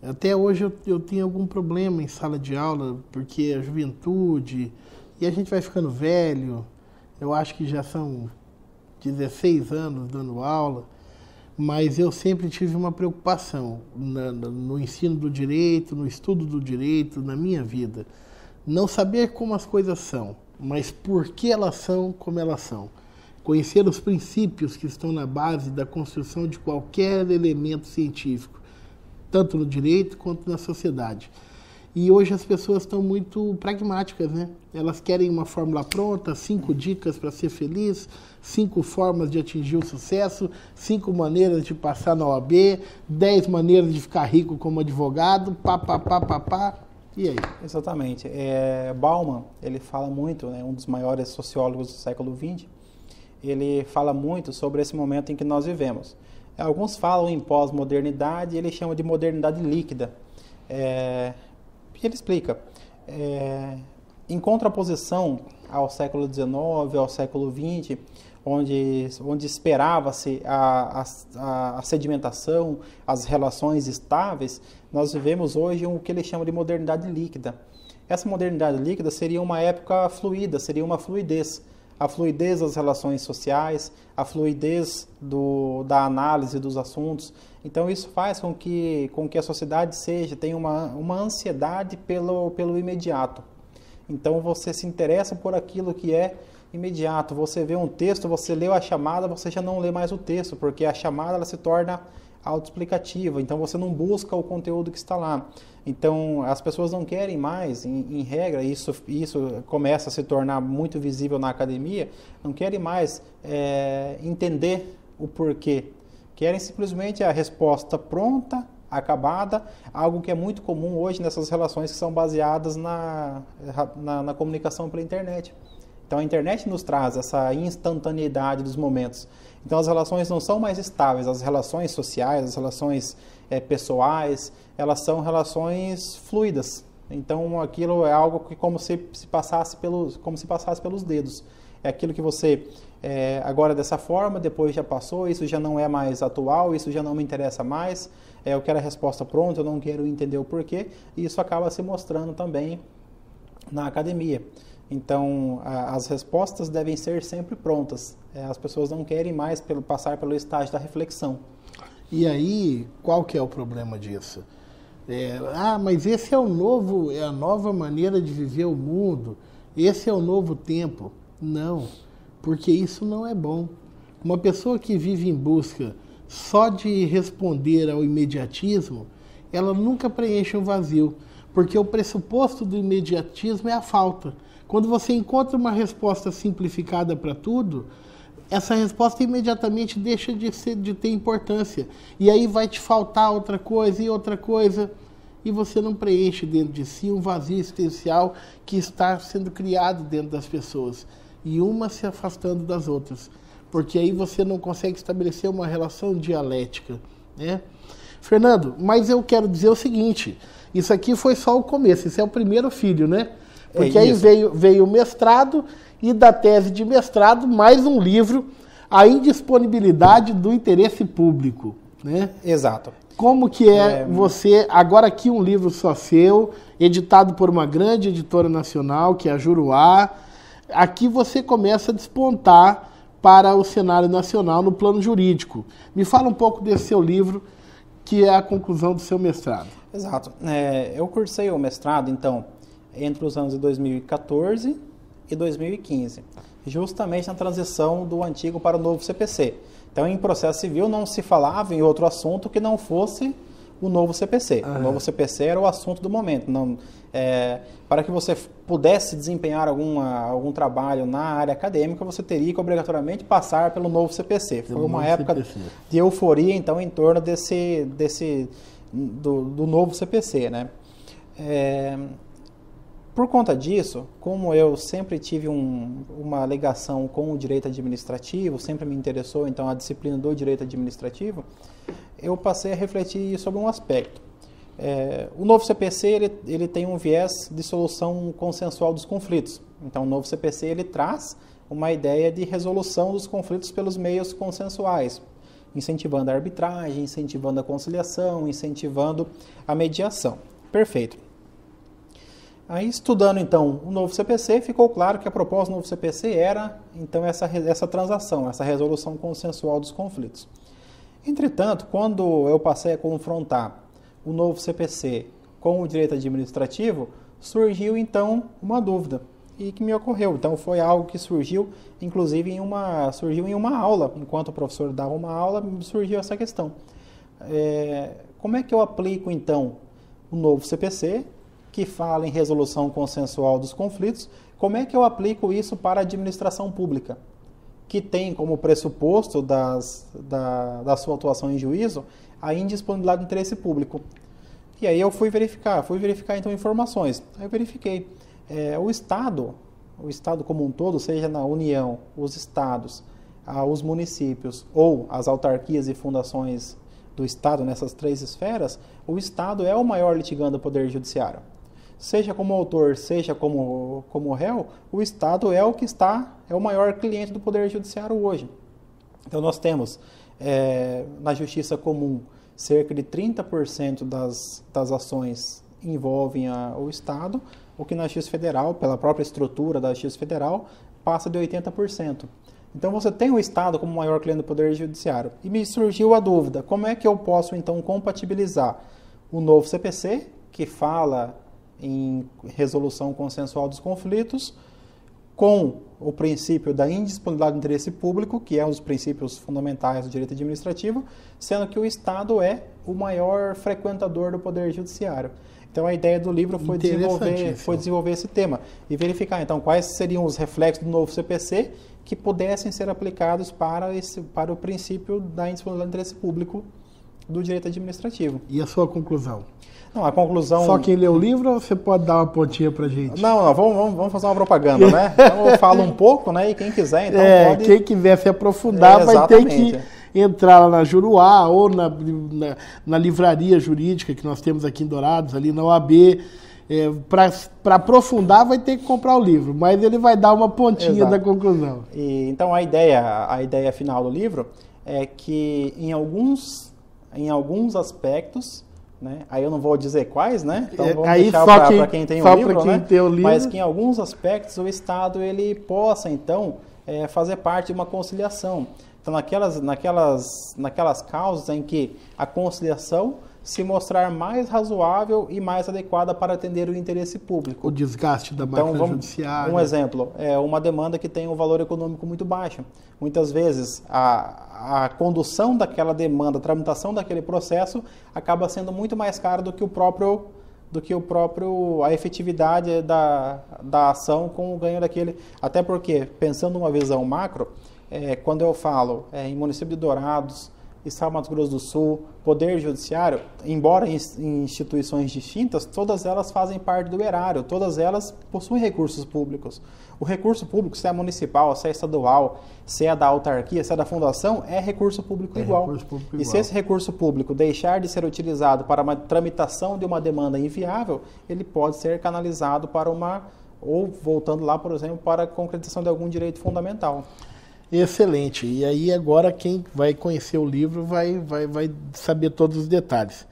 Até hoje eu tenho algum problema em sala de aula, porque a juventude, e a gente vai ficando velho, eu acho que já são 16 anos dando aula, mas eu sempre tive uma preocupação no ensino do direito, no estudo do direito, na minha vida. Não saber como as coisas são, mas por que elas são como elas são. Conhecer os princípios que estão na base da construção de qualquer elemento científico, tanto no direito quanto na sociedade. E hoje as pessoas estão muito pragmáticas, né? Elas querem uma fórmula pronta, 5 dicas para ser feliz, 5 formas de atingir o sucesso, 5 maneiras de passar na OAB, 10 maneiras de ficar rico como advogado, pá. E aí? Exatamente. Bauman, ele fala muito, né, um dos maiores sociólogos do século XX, ele fala muito sobre esse momento em que nós vivemos. Alguns falam em pós-modernidade, ele chama de modernidade líquida. Ele explica, em contraposição ao século XIX, ao século XX, onde esperava-se a sedimentação, as relações estáveis, nós vivemos hoje o que ele chama de modernidade líquida. Essa modernidade líquida seria uma época fluida, seria uma fluidez. A fluidez das relações sociais, a fluidez da análise dos assuntos. Então isso faz com que a sociedade tenha uma ansiedade pelo imediato. Então você se interessa por aquilo que é imediato. Você vê um texto, você leu a chamada, você já não lê mais o texto, porque a chamada ela se torna autoexplicativa. Então você não busca o conteúdo que está lá. Então as pessoas não querem mais, em regra, isso começa a se tornar muito visível na academia, não querem mais entender o porquê. Querem simplesmente a resposta pronta, acabada, algo que é muito comum hoje nessas relações que são baseadas na comunicação pela internet. Então a internet nos traz essa instantaneidade dos momentos. Então as relações não são mais estáveis, as relações sociais, as relações pessoais, elas são relações fluidas. Então aquilo é algo que como se passasse pelos dedos. É aquilo que você agora dessa forma, depois já passou, isso já não é mais atual, isso já não me interessa mais, eu quero a resposta pronta, eu não quero entender o porquê, e isso acaba se mostrando também na academia. Então, as respostas devem ser sempre prontas. As pessoas não querem mais passar pelo estágio da reflexão. E aí, qual que é o problema disso? Mas esse é a nova maneira de viver o mundo. Esse é o novo tempo. Não, porque isso não é bom. Uma pessoa que vive em busca só de responder ao imediatismo, ela nunca preenche um vazio, porque o pressuposto do imediatismo é a falta. Quando você encontra uma resposta simplificada para tudo, essa resposta imediatamente deixa de ter importância. E aí vai te faltar outra coisa e outra coisa. e você não preenche dentro de si um vazio existencial que está sendo criado dentro das pessoas, e uma se afastando das outras, porque aí você não consegue estabelecer uma relação dialética, né? Fernando, mas eu quero dizer o seguinte, isso aqui foi só o começo, isso é o primeiro filho, né? Porque aí veio o mestrado, e da tese de mestrado, mais um livro, A Indisponibilidade do Interesse Público, né? Exato. Como que você, agora aqui um livro só seu, editado por uma grande editora nacional, que é a Juruá, aqui você começa a despontar para o cenário nacional no plano jurídico. Me fala um pouco desse seu livro, que é a conclusão do seu mestrado. Exato. Eu cursei o mestrado, então, entre os anos de 2014 e 2015, justamente na transição do antigo para o novo CPC. Então, em processo civil não se falava em outro assunto que não fosse o novo CPC. O novo CPC era o assunto do momento. Não, para que você pudesse desempenhar algum trabalho na área acadêmica, você teria que obrigatoriamente passar pelo novo CPC. Foi uma época de euforia, então, em torno do novo CPC, né? Por conta disso, como eu sempre tive uma ligação com o direito administrativo, sempre me interessou então a disciplina do direito administrativo, eu passei a refletir sobre um aspecto. O novo CPC ele tem um viés de solução consensual dos conflitos. Então, o novo CPC ele traz uma ideia de resolução dos conflitos pelos meios consensuais, incentivando a arbitragem, incentivando a conciliação, incentivando a mediação. Perfeito. Aí, estudando, então, o novo CPC, ficou claro que a proposta do novo CPC era, então, essa transação, essa resolução consensual dos conflitos. Entretanto, quando eu passei a confrontar o novo CPC com o direito administrativo, surgiu, então, uma dúvida, e que me ocorreu. Então, foi algo que surgiu, inclusive, em uma aula. Enquanto o professor dava uma aula, surgiu essa questão. Como é que eu aplico, então, o novo CPC, que fala em resolução consensual dos conflitos, como é que eu aplico isso para a administração pública, que tem como pressuposto da sua atuação em juízo a indisponibilidade do interesse público? E aí eu fui verificar então informações. Aí eu verifiquei. O Estado como um todo, seja na União, os estados, os municípios ou as autarquias e fundações do Estado, nessas três esferas, o Estado é o maior litigante do Poder Judiciário. Seja como autor, seja como réu, o Estado é o maior cliente do Poder Judiciário hoje. Então, nós temos, na Justiça Comum, cerca de 30% das ações envolvem o Estado, o que na Justiça Federal, pela própria estrutura da Justiça Federal, passa de 80%. Então, você tem o Estado como maior cliente do Poder Judiciário. E me surgiu a dúvida, como é que eu posso, então, compatibilizar o novo CPC, que fala em resolução consensual dos conflitos, com o princípio da indisponibilidade do interesse público, que é um dos princípios fundamentais do direito administrativo, sendo que o Estado é o maior frequentador do Poder Judiciário. Então, a ideia do livro foi desenvolver esse tema e verificar, então, quais seriam os reflexos do novo CPC que pudessem ser aplicados para o princípio da indisponibilidade do interesse público do direito administrativo. E a sua conclusão? Não, a conclusão... Só quem lê o livro ou você pode dar uma pontinha pra gente? Não, vamos fazer uma propaganda, né? Então eu falo um pouco, né? E quem quiser, então pode... Quem quiser se aprofundar vai ter que entrar lá na Juruá ou na livraria jurídica que nós temos aqui em Dourados, ali na OAB. Para aprofundar vai ter que comprar o livro, mas ele vai dar uma pontinha da conclusão. Então a ideia final do livro é que em alguns aspectos, né? Aí eu não vou dizer quais, né? Então vamos deixar para quem tem o livro, né? Mas que em alguns aspectos o Estado ele possa então fazer parte de uma conciliação. Então naquelas causas em que a conciliação se mostrar mais razoável e mais adequada para atender o interesse público. O desgaste da máquina judiciária. Um exemplo, uma demanda que tem um valor econômico muito baixo. Muitas vezes a condução daquela demanda, a tramitação daquele processo acaba sendo muito mais cara do que a efetividade da ação com o ganho daquele. Até porque, pensando numa visão macro, quando eu falo em município de Dourados, Estado do Mato Grosso do Sul, Poder Judiciário, embora em instituições distintas, todas elas fazem parte do erário, todas elas possuem recursos públicos. O recurso público, se é municipal, se é estadual, se é da autarquia, se é da fundação, é recurso público igual. Recurso público E igual. se esse recurso público deixar de ser utilizado para uma tramitação de uma demanda inviável, ele pode ser canalizado para ou voltando lá, por exemplo, para a concretização de algum direito fundamental. Excelente. E aí agora quem vai conhecer o livro vai saber todos os detalhes.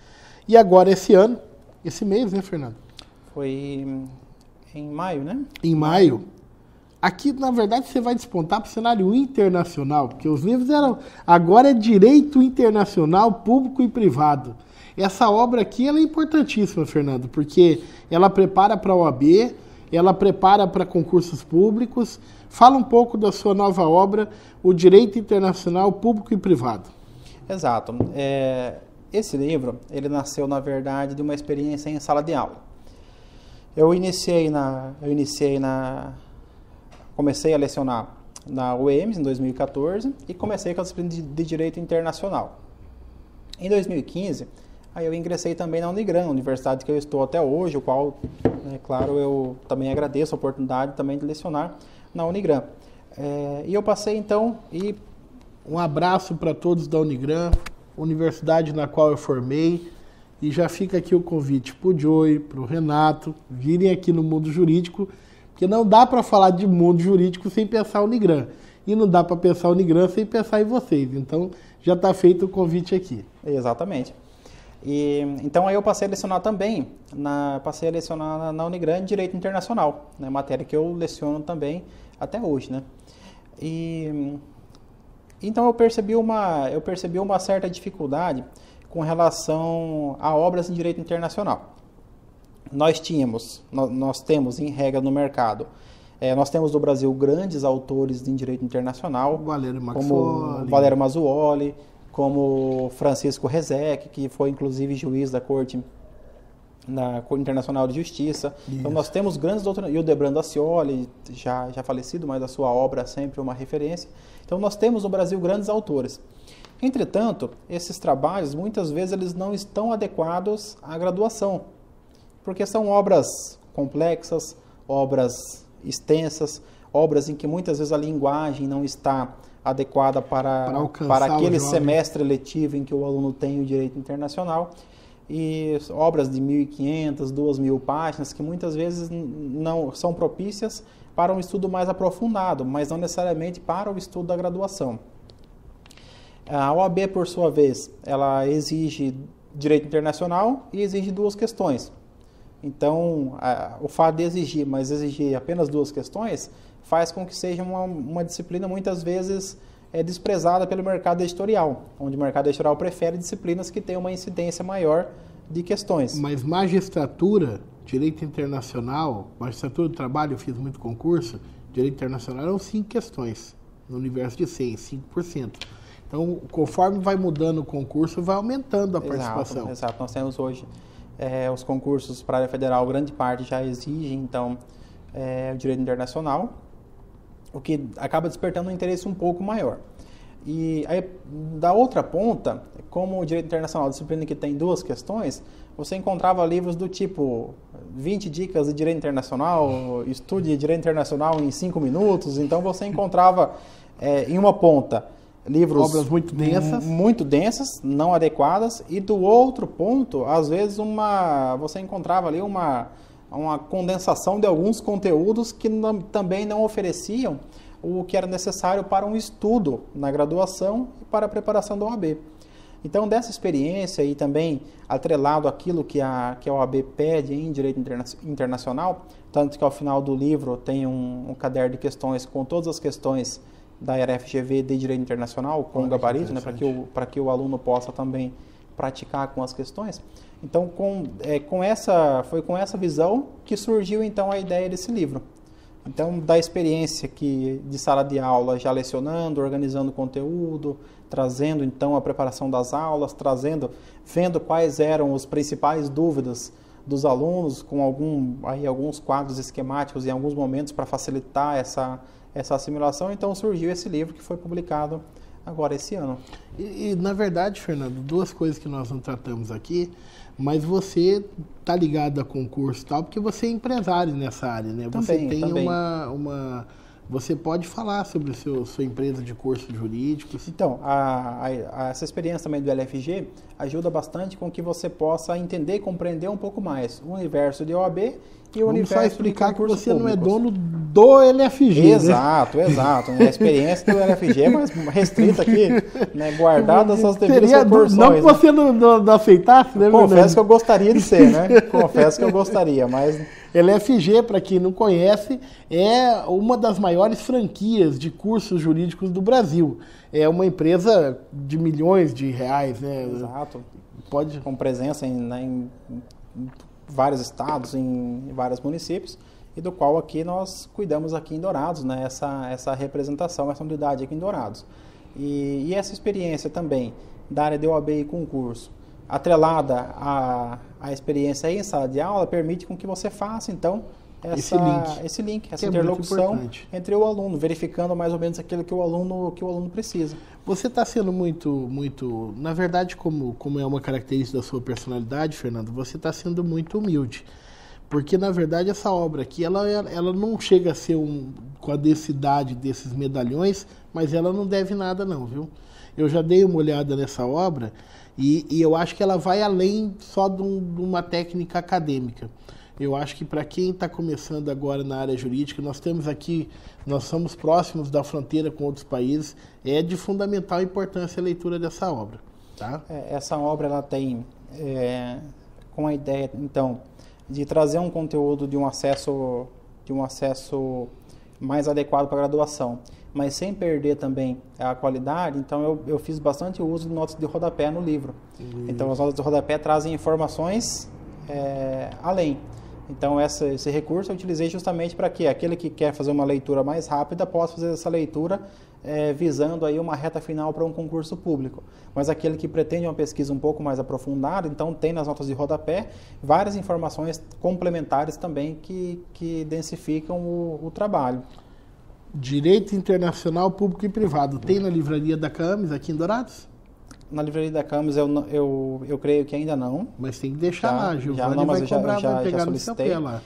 E agora esse mês, né, Fernando? Foi em maio, né? Em maio. Aqui, na verdade, você vai despontar para o cenário internacional, porque os livros agora é direito internacional, público e privado. Essa obra aqui ela é importantíssima, Fernando, porque ela prepara para a OAB, ela prepara para concursos públicos. Fala um pouco da sua nova obra, o Direito Internacional Público e Privado. Exato. Esse livro, ele nasceu, na verdade, de uma experiência em sala de aula. Comecei a lecionar na UEMS em 2014 e comecei com a disciplina de Direito Internacional. Em 2015, aí eu ingressei também na Unigran, universidade que eu estou até hoje, o qual, claro, eu também agradeço a oportunidade também de lecionar na Unigran. E eu passei então um abraço para todos da Unigran, universidade na qual eu formei, e já fica aqui o convite para o Joey, para o Renato, virem aqui no mundo jurídico, porque não dá para falar de mundo jurídico sem pensar Unigran, e não dá para pensar Unigran sem pensar em vocês, então já está feito o convite aqui. Exatamente. Então aí eu passei a lecionar também, na Unigran Direito Internacional, né, matéria que eu leciono também até hoje, né? Então eu percebi uma certa dificuldade com relação a obras em direito internacional. Nós temos em regra no mercado, nós temos no Brasil grandes autores em direito internacional, como Valério Mazzuoli, como Francisco Rezec, que foi inclusive juiz da Corte Internacional de Justiça. Isso. Então nós temos grandes doutores, e o Debrando Ascioli, já falecido, mas a sua obra é sempre uma referência. Então nós temos no Brasil grandes autores. Entretanto, esses trabalhos, muitas vezes, eles não estão adequados à graduação, porque são obras complexas, obras extensas, obras em que muitas vezes a linguagem não está adequada para aquele semestre letivo em que o aluno tem o direito internacional, e obras de 1.500, 2.000 páginas, que muitas vezes não são propícias para um estudo mais aprofundado, mas não necessariamente para o estudo da graduação. A OAB, por sua vez, ela exige direito internacional e exige duas questões. Então, o fato de exigir, mas exigir apenas duas questões, faz com que seja uma disciplina muitas vezes desprezada pelo mercado editorial, onde o mercado editorial prefere disciplinas que têm uma incidência maior de questões. Mas magistratura, direito internacional, magistratura do trabalho, eu fiz muito concurso, direito internacional eram 5 questões, no universo de 100, 5%. Então, conforme vai mudando o concurso, vai aumentando a participação. Exato. Nós temos hoje os concursos para a área federal, grande parte já exige, então, o direito internacional, o que acaba despertando um interesse um pouco maior. E aí, da outra ponta, como o direito internacional, disciplina que tem duas questões, você encontrava livros do tipo 20 dicas de direito internacional, estude direito internacional em 5 minutos, então você encontrava em uma ponta livros obras muito densas, não adequadas, e do outro ponto, às vezes você encontrava ali uma condensação de alguns conteúdos que também não ofereciam o que era necessário para um estudo na graduação e para a preparação da OAB. Então, dessa experiência e também atrelado àquilo que a OAB pede em direito internacional, tanto que ao final do livro tem um caderno de questões com todas as questões da área FGV de direito internacional, com gabarito, né, para que o aluno possa também praticar com as questões. Então, foi com essa visão que surgiu então a ideia desse livro. Então, da experiência de sala de aula, já lecionando, organizando conteúdo, trazendo então a preparação das aulas, vendo quais eram as principais dúvidas dos alunos, com alguns quadros esquemáticos em alguns momentos para facilitar essa assimilação. Então surgiu esse livro que foi publicado agora esse ano. Na verdade, Fernando, duas coisas que nós não tratamos aqui, mas você tá ligado a concurso e tal, porque você é empresário nessa área, né? Você tem também. Você pode falar sobre sua empresa de cursos jurídicos. Então, essa experiência também do LFG ajuda bastante com que você possa entender e compreender um pouco mais o universo de OAB e o universo de concursos públicos. Vamos só explicar que você não é dono do LFG, Exato, né? Exato. A experiência do LFG é mais restrita aqui, né? Guardada as suas devidas proporções. Não que você não aceitasse, né? Confesso que eu gostaria de ser, né? Confesso que eu gostaria, mas... LFG, para quem não conhece, é uma das maiores franquias de cursos jurídicos do Brasil. É uma empresa de milhões de reais, né? Exato. Com presença em vários estados, em vários municípios, e do qual aqui nós cuidamos aqui em Dourados, né? Essa representação, essa unidade aqui em Dourados. E essa experiência também da área de OAB e concurso, atrelada à experiência em sala de aula, permite com que você faça, então, esse link, essa interlocução entre o aluno, verificando mais ou menos aquilo que o aluno precisa. Você está sendo muito, na verdade, como é uma característica da sua personalidade, Fernando, você está sendo muito humilde. Porque, na verdade, essa obra aqui, ela não chega a ser com a densidade desses medalhões, mas ela não deve nada não, viu? Eu já dei uma olhada nessa obra e eu acho que ela vai além só de uma técnica acadêmica. Eu acho que para quem está começando agora na área jurídica, nós somos próximos da fronteira com outros países, é de fundamental importância a leitura dessa obra. Tá? Essa obra ela tem com a ideia, então, de trazer um conteúdo de um acesso mais adequado para a graduação, mas sem perder também a qualidade. Então eu fiz bastante uso de notas de rodapé no livro. Então as notas de rodapé trazem informações além. Então esse recurso eu utilizei justamente para que aquele que quer fazer uma leitura mais rápida possa fazer essa leitura visando aí uma reta final para um concurso público. Mas aquele que pretende uma pesquisa um pouco mais aprofundada, então tem nas notas de rodapé várias informações complementares também que densificam o trabalho. Direito Internacional Público e Privado. Tem na livraria da Camis aqui em Dourados? Na livraria da Camis eu creio que ainda não. Mas tem que deixar lá, Giovanni vai cobrar, vai pegar no seu pé lá.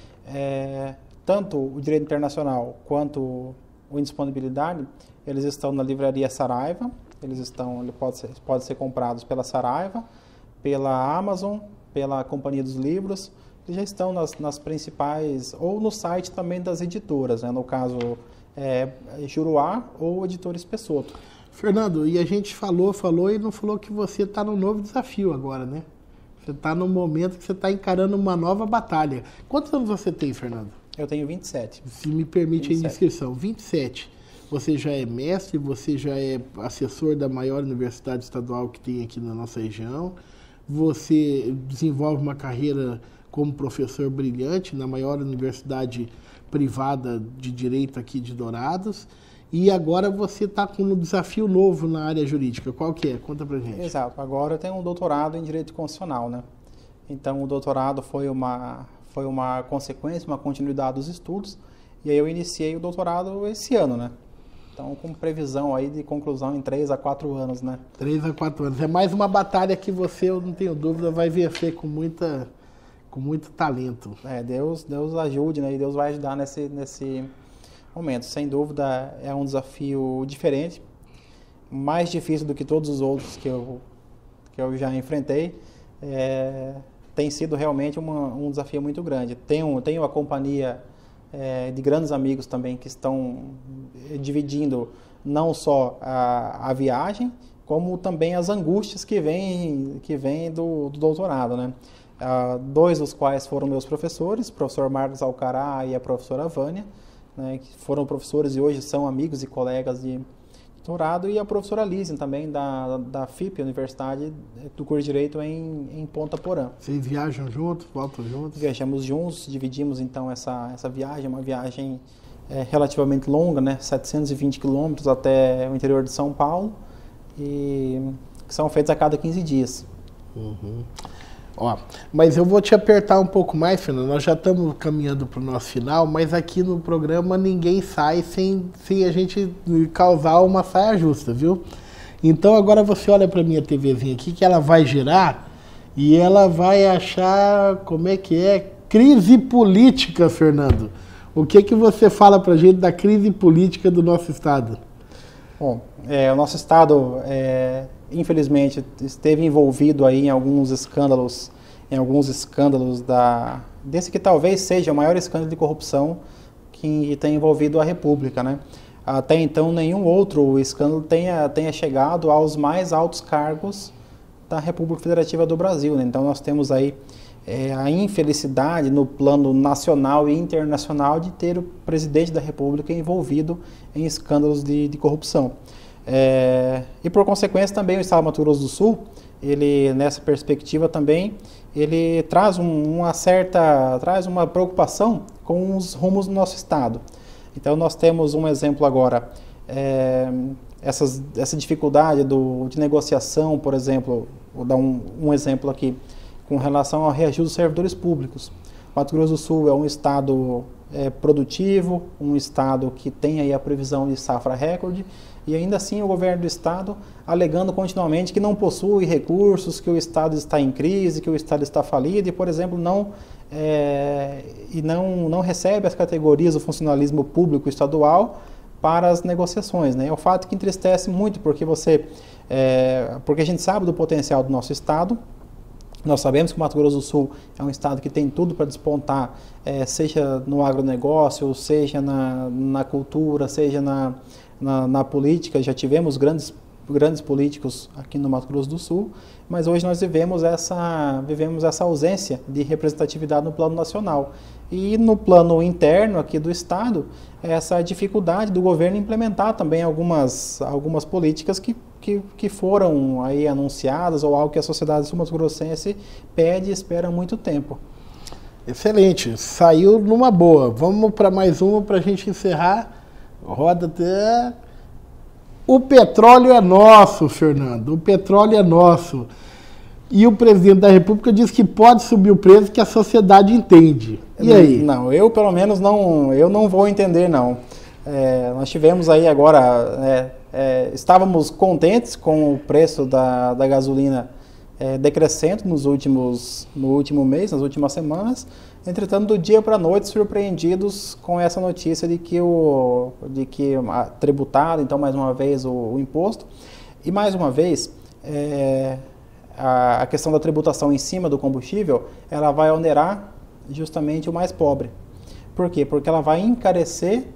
Tanto o Direito Internacional quanto o Indisponibilidade, eles estão na livraria Saraiva. Ele pode ser comprados pela Saraiva, pela Amazon, pela Companhia dos Livros. Eles já estão nas principais, ou no site também das editoras, né? No caso Juruá ou Editores Pessotto. Fernando, e a gente falou e não falou que você está num novo desafio agora, né? Você está num momento que você está encarando uma nova batalha. Quantos anos você tem, Fernando? Eu tenho 27. Se me permite 27. A indiscrição, 27. Você já é mestre, você já é assessor da maior universidade estadual que tem aqui na nossa região. Você desenvolve uma carreira como professor brilhante na maior universidade privada de direito aqui de Dourados. E agora você está com um desafio novo na área jurídica. Qual que é? Conta pra gente. Exato. Agora eu tenho um doutorado em Direito Constitucional, né? Então o doutorado foi uma consequência, uma continuidade dos estudos. E aí eu iniciei o doutorado esse ano, né? Então com previsão aí de conclusão em 3 a 4 anos, né? 3 a 4 anos. É mais uma batalha que você, eu não tenho dúvida, vai vencer com muito talento. Deus ajude, né? E Deus vai ajudar nesse momento. Sem dúvida é um desafio diferente, mais difícil do que todos os outros que eu já enfrentei. Tem sido realmente um desafio muito grande. Tenho a companhia de grandes amigos também que estão dividindo não só a viagem, como também as angústias que vêm do doutorado, né? 2 dos quais foram meus professores, o professor Marcos Alcará e a professora Vânia, né, que foram professores e hoje são amigos e colegas de doutorado, e a professora Lízia também, da FIP, Universidade do Curso de Direito em Ponta Porã. Vocês viajam juntos, voltam juntos? Viajamos juntos, dividimos então essa viagem, uma viagem relativamente longa, né, 720 quilômetros até o interior de São Paulo, e que são feitos a cada 15 dias. Uhum. Mas eu vou te apertar um pouco mais, Fernando. Nós já estamos caminhando para o nosso final, mas aqui no programa ninguém sai sem a gente causar uma saia justa, viu? Então agora você olha para minha TVzinha aqui que ela vai girar e ela vai achar como é que é crise política, Fernando. O que você fala para a gente da crise política do nosso estado? Bom, o nosso estado, infelizmente, esteve envolvido aí em alguns escândalos desse que talvez seja o maior escândalo de corrupção que tem envolvido a República, né? Até então, nenhum outro escândalo tenha chegado aos mais altos cargos da República Federativa do Brasil, né? Então, nós temos aí a infelicidade no plano nacional e internacional de ter o presidente da República envolvido em escândalos de corrupção. E por consequência também o estado do Mato Grosso do Sul, ele nessa perspectiva também, ele traz uma preocupação com os rumos do nosso estado. Então nós temos um exemplo agora, essa dificuldade de negociação, por exemplo, vou dar um exemplo aqui, com relação ao reajuste dos servidores públicos. Mato Grosso do Sul é um estado produtivo, um estado que tem aí a previsão de safra recorde, e ainda assim o governo do estado alegando continuamente que não possui recursos, que o estado está em crise, que o estado está falido e, por exemplo, não recebe as categorias do funcionalismo público estadual para as negociações, né? É um fato que entristece muito porque porque a gente sabe do potencial do nosso estado. Nós sabemos que o Mato Grosso do Sul é um estado que tem tudo para despontar, seja no agronegócio, seja na cultura, seja na política. Já tivemos grandes políticos aqui no Mato Grosso do Sul, mas hoje nós vivemos essa ausência de representatividade no plano nacional. E no plano interno aqui do estado, essa dificuldade do governo implementar também algumas políticas que foram aí anunciadas ou algo que a sociedade sul-mato-grossense pede e espera há muito tempo. Excelente, saiu numa boa. Vamos para mais uma para a gente encerrar. Roda até... O petróleo é nosso, Fernando, o petróleo é nosso. E o presidente da República diz que pode subir o preço que a sociedade entende. E aí? Não, eu pelo menos não vou entender, não. Nós tivemos aí agora... estávamos contentes com o preço da gasolina decrescendo no último mês, nas últimas semanas. Entretanto, do dia para a noite, surpreendidos com essa notícia de que tributado, então, mais uma vez, o imposto. E, mais uma vez, a questão da tributação em cima do combustível, ela vai onerar justamente o mais pobre. Por quê? Porque ela vai encarecer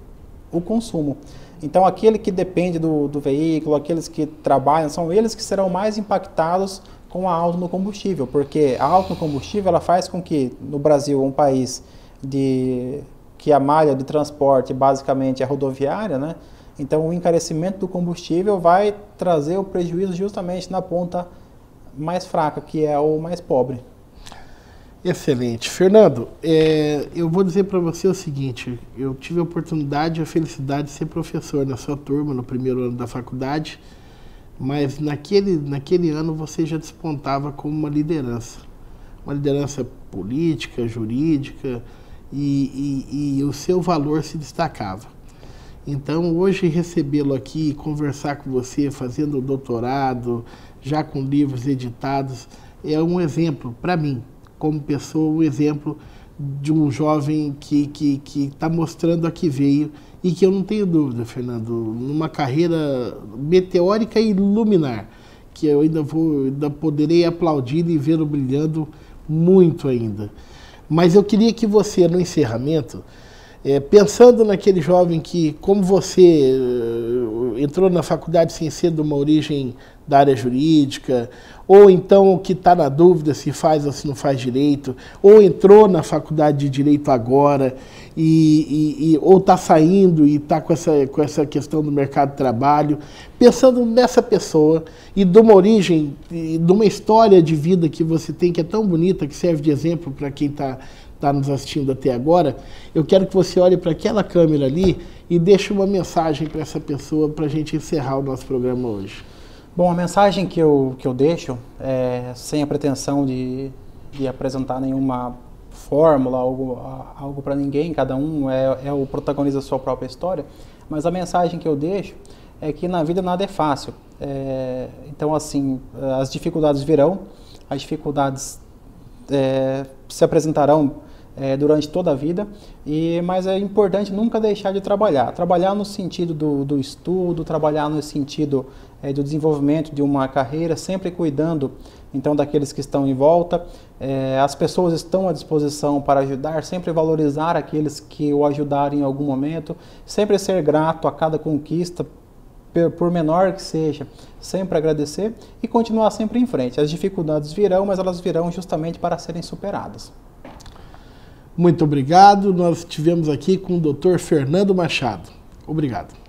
o consumo. Então, aquele que depende do veículo, aqueles que trabalham, são eles que serão mais impactados com a alta no combustível, porque a alta no combustível ela faz com que, no Brasil, um país que a malha de transporte basicamente é rodoviária, né? Então, o encarecimento do combustível vai trazer o prejuízo justamente na ponta mais fraca, que é o mais pobre. Excelente. Fernando, eu vou dizer para você o seguinte, eu tive a oportunidade e a felicidade de ser professor na sua turma, no primeiro ano da faculdade, mas naquele ano você já despontava como uma liderança política, jurídica, e o seu valor se destacava. Então, hoje recebê-lo aqui, conversar com você, fazendo doutorado, já com livros editados, é um exemplo para mim, como pessoa, um exemplo de um jovem que está mostrando a que veio e que eu não tenho dúvida, Fernando, numa carreira meteórica e luminar, que eu ainda poderei aplaudir e vê-lo brilhando muito ainda. Mas eu queria que você, no encerramento, pensando naquele jovem que, como você, entrou na faculdade sem ser de uma origem da área jurídica, ou então que está na dúvida se faz ou se não faz direito, ou entrou na faculdade de direito agora, ou está saindo e está com essa questão do mercado de trabalho, pensando nessa pessoa e de uma origem, e de uma história de vida que você tem, que é tão bonita, que serve de exemplo para quem está nos assistindo até agora, eu quero que você olhe para aquela câmera ali e deixe uma mensagem para essa pessoa para a gente encerrar o nosso programa hoje. Bom, a mensagem que eu deixo, sem a pretensão de apresentar nenhuma fórmula, algo para ninguém, cada um é o protagonista da sua própria história, mas a mensagem que eu deixo é que na vida nada é fácil. Então, assim, as dificuldades virão, as dificuldades se apresentarão durante toda a vida, mas é importante nunca deixar de trabalhar. Trabalhar no sentido do estudo, trabalhar no sentido do desenvolvimento de uma carreira, sempre cuidando então daqueles que estão em volta. As pessoas estão à disposição para ajudar, sempre valorizar aqueles que o ajudarem em algum momento, sempre ser grato a cada conquista, por menor que seja, sempre agradecer e continuar sempre em frente. As dificuldades virão, mas elas virão justamente para serem superadas. Muito obrigado. Nós estivemos aqui com o Dr. Fernando Machado. Obrigado.